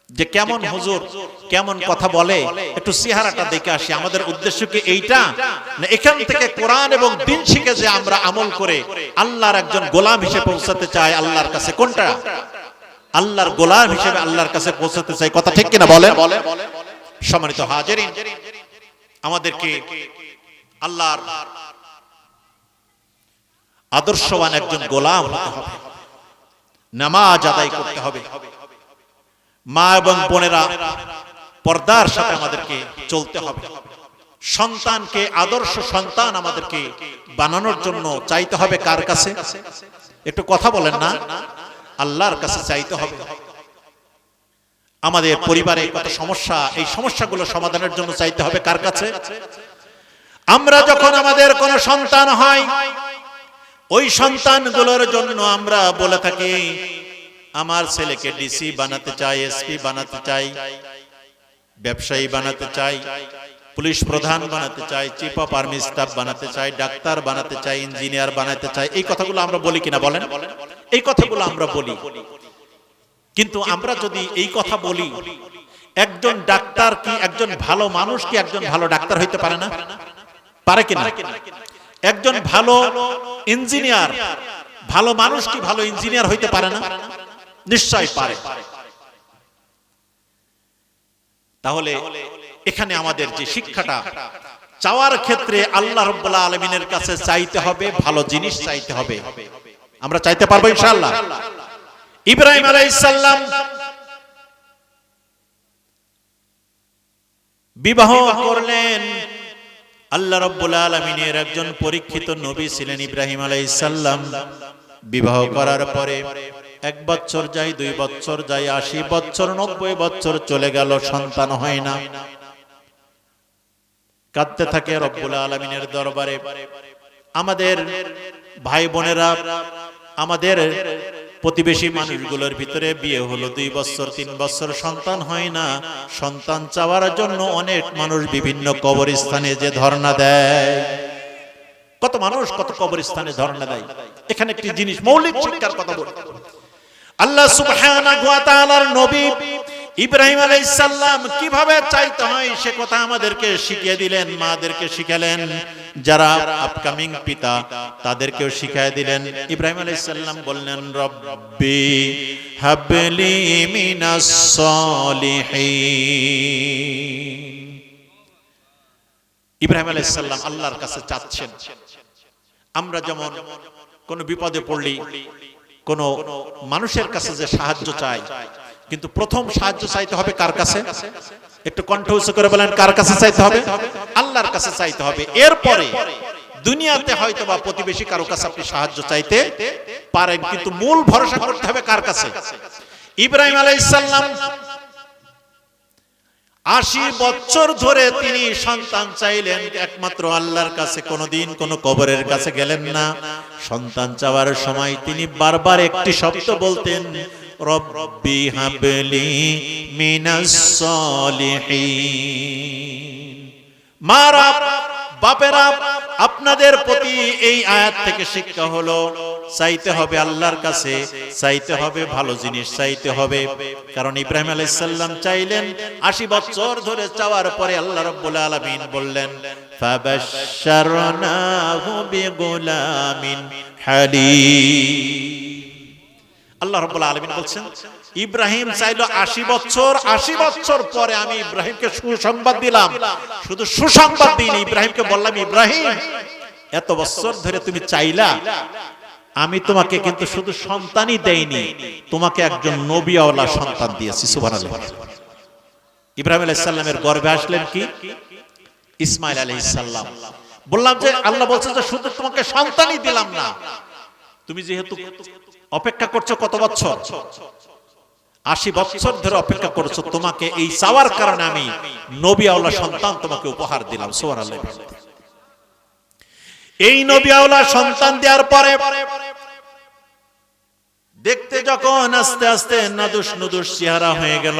যে কেমন হুজুর কেমন কথা বলে, একটু চেহারাটা দেখে আসি, আমাদের উদ্দেশ্য কি এইটা? না এখান থেকে কোরআন এবং দিন শিখে যে আমরা আমল করে আল্লাহর একজন গোলাম হিসেবে পৌঁছাতে চাই আল্লাহর কাছে? কোনটা? আল্লাহর গোলাম হিসেবে আল্লাহর কাছে পৌঁছাতে চাই, কথা ঠিক কিনা বলেন? সম্মানিত হাজিরিন, আমাদেরকে আল্লাহর আদর্শবান একজন গোলাম হতে হবে, নামাজ আদায় করতে হবে, মা এবং বোনেরা পর্দার সাথে আমাদেরকে চলতে হবে, সন্তানকে আদর্শ সন্তান আমাদেরকে বানানোর জন্য চাইতে হবে কার কাছে? একটু কথা বলেন না, আল্লাহর কাছে চাইতে হবে। আমাদের পরিবারে কত সমস্যা, এই সমস্যাগুলো সমাধানের জন্য চাইতে হবে কার কাছে? আমরা যখন আমাদের কোন সন্তান হয়, ওই সন্তানগুলোর জন্য আমরা বলে থাকি আমার ছেলেকে ডিসি বানাতে চাই, এসপি বানাতে চাই, ব্যবসায়ী বানাতে চাই, পুলিশ প্রধান বানাতে চাই, চিফ অফ আর্মি স্টাফ বানাতে চাই, ডাক্তার বানাতে চাই, ইঞ্জিনিয়ার বানাতে চাই। এই কথাগুলো আমরা বলি কিনা বলেন? এই কথাগুলো আমরা বলি, কিন্তু আমরা যদি এই কথা বলি, একজন ডাক্তার কি, একজন ভালো মানুষ কি একজন ভালো ডাক্তার হইতে পারে না? পারে কিনা? একজন ভালো ইঞ্জিনিয়ার, ভালো মানুষ কি ভালো ইঞ্জিনিয়ার হইতে পারে না? নিশ্চয় পারে। তাহলে এখানে আমাদের যে শিক্ষাটা, চাওয়ার ক্ষেত্রে আল্লাহ রাব্বুল আলামিনের কাছে চাইতে হবে, ভালো জিনিস চাইতে হবে। আমরা চাইতে পারবো ইনশাআল্লাহ। ইব্রাহিম আলাইহিস সালাম বিবাহ করলেন, আল্লাহ রাব্বুল আলামিনের একজন পরীক্ষিত নবী ছিলেন ইব্রাহিম আলাইহিস সালাম। বিবাহ করার পরে 1 বছর যায়, 2 বছর যায়, 80 বছর, 90 বছর চলে গেল, সন্তান হয় না। কাঁদতে থাকে রব্বুল আলামিনের দরবারে। আমাদের ভাই বোনেরা, আমাদের প্রতিবেশী মানুষগুলোর ভিতরে বিয়ে হলো, 2 বছর 3 বছর সন্তান হয় না। সন্তান চাওয়ার জন্য অনেক মানুষ বিভিন্ন কবরস্থানে যে ধর্ণা দেয়। কত মানুষ কত কবরস্থানে ধর্ণা দেয়। এখানে একটি জিনিস মৌলিক শিক্ষার কথা বলি। আল্লাহ সুবহানাহু ওয়া তাআলার নবী ইব্রাহিম আলাইহিস সালাম কিভাবে চাইতে হয় সে কথা আমাদেরকে শিখিয়ে দিলেন, মাদেরকে শিখালেন, যারা আপকামিং পিতা তাদেরকেও শিখিয়ে দিলেন। ইব্রাহিম আলাইহিস সালাম বললেন, রব্বি হাবলি মিনাস সলিহিন। ইব্রাহিম আলাইহিস সালাম আল্লাহর কাছে চাচ্ছেন। আমরা যেমন কোন বিপদে পড়লি কোন মানুষের কাছে যে সাহায্য চাই, কিন্তু প্রথম সাহায্য চাইতে হবে কার কাছে? একটু কণ্ঠ উঁচু করে বলেন, কার কাছে চাইতে হবে? আল্লাহর কাছে চাইতে হবে। এরপরে দুনিয়াতে হয়তো বা প্রতিবেশী কারো কাছে আপনি সাহায্য চাইতে পারেন, কিন্তু মূল ভরসা করতে হবে কার কাছে? ইব্রাহিম আলাইহিস সালাম 80 বছর ধরে তিনি সন্তান চাইলেন একমাত্র আল্লাহর কাছে, কোনোদিন কোন কবরের কাছে গেলেন না। সন্তান চাওয়ার সময় তিনি বারবার একটি শব্দ বলতেন, রব্বি হাবলি মিনাস সলিহিন। মারা বাপেরা, আপনাদের প্রতি এই আয়াত থেকে শিক্ষা হলো চাইতে হবে আল্লাহর কাছে, চাইতে হবে ভালো জিনিস চাইতে হবে। কারণ ইব্রাহিম আলাইহিস সালাম চাইলেন, 80 বছর ধরে চাওয়ার পরে আল্লাহ রাব্বুল আলামিন বললেন, ফাবাশশারনাহু বিগুলামিন হালিম। আল্লাহ রাব্বুল আলামিন বলছেন, ইব্রাহিম চাইলো 80 বছর, 80 বছর পরে আমি ইব্রাহিমকে সুসংবাদ দিলাম। শুধু সুসংবাদ দিইনি, ইব্রাহিমকে বললাম, ইব্রাহিম এত বছর ধরে তুমি চাইলা, আমি তোমাকে কিন্তু শুধু সন্তানই দেইনি, তোমাকে একজন নবিওয়ালা সন্তান দিয়েছি। সুবহানাল্লাহ। ইব্রাহিম আলাইহিস সালামের গর্ভে আসলেন কি? ইসমাঈল আলাইহিস সালাম। বললাম যে আল্লাহ বলছেন যে শুধু তোমাকে সন্তানই দিলাম না, তুমি যেহেতু অপেক্ষা করছো কত বছর, 80 বছর ধরে অপেক্ষা করছো, তোমাকে এই চাওয়ার কারণে আমি নবিওয়ালা সন্তান তোমাকে উপহার দিলাম। সুবহানাল্লাহ। এই নবিওয়ালা সন্তান দেওয়ার পরে দেখতে যখন আস্তে আস্তে নাদুস নুদুস চেহারা হয়ে গেল,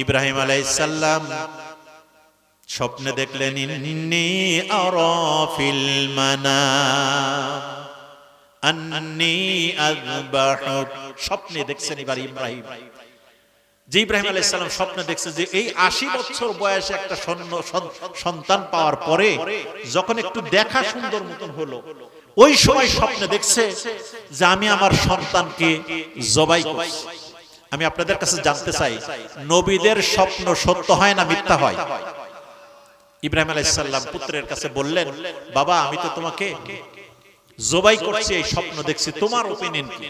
ইব্রাহিম আলাইহিস সালাম স্বপ্নে দেখলেন ইন্নী আরা ফিল মানাম আন্নী আযবাহুক। স্বপ্নে দেখছেন এবার ইব্রাহিম, যে ইব্রাহিম আলাইহিস সালাম স্বপ্নে দেখছে যে এই ৮০ বছর বয়সে একটা সন্তান পাওয়ার পরে যখন একটু দেখা সুন্দর মতন হলো, ওই সময় স্বপ্নে দেখছে যে আমি আমার সন্তানকে জবাই করছি। আমি আপনাদের কাছে জানতে চাই, নবীদের স্বপ্ন সত্য হয় না মিথ্যা হয়? ইব্রাহিম আলাইহিস সালাম পুত্রের কাছে বললেন, বাবা আমি তো তোমাকে জবাই করছি, এই স্বপ্ন দেখছি, তোমার ওপিনিয়ন কি?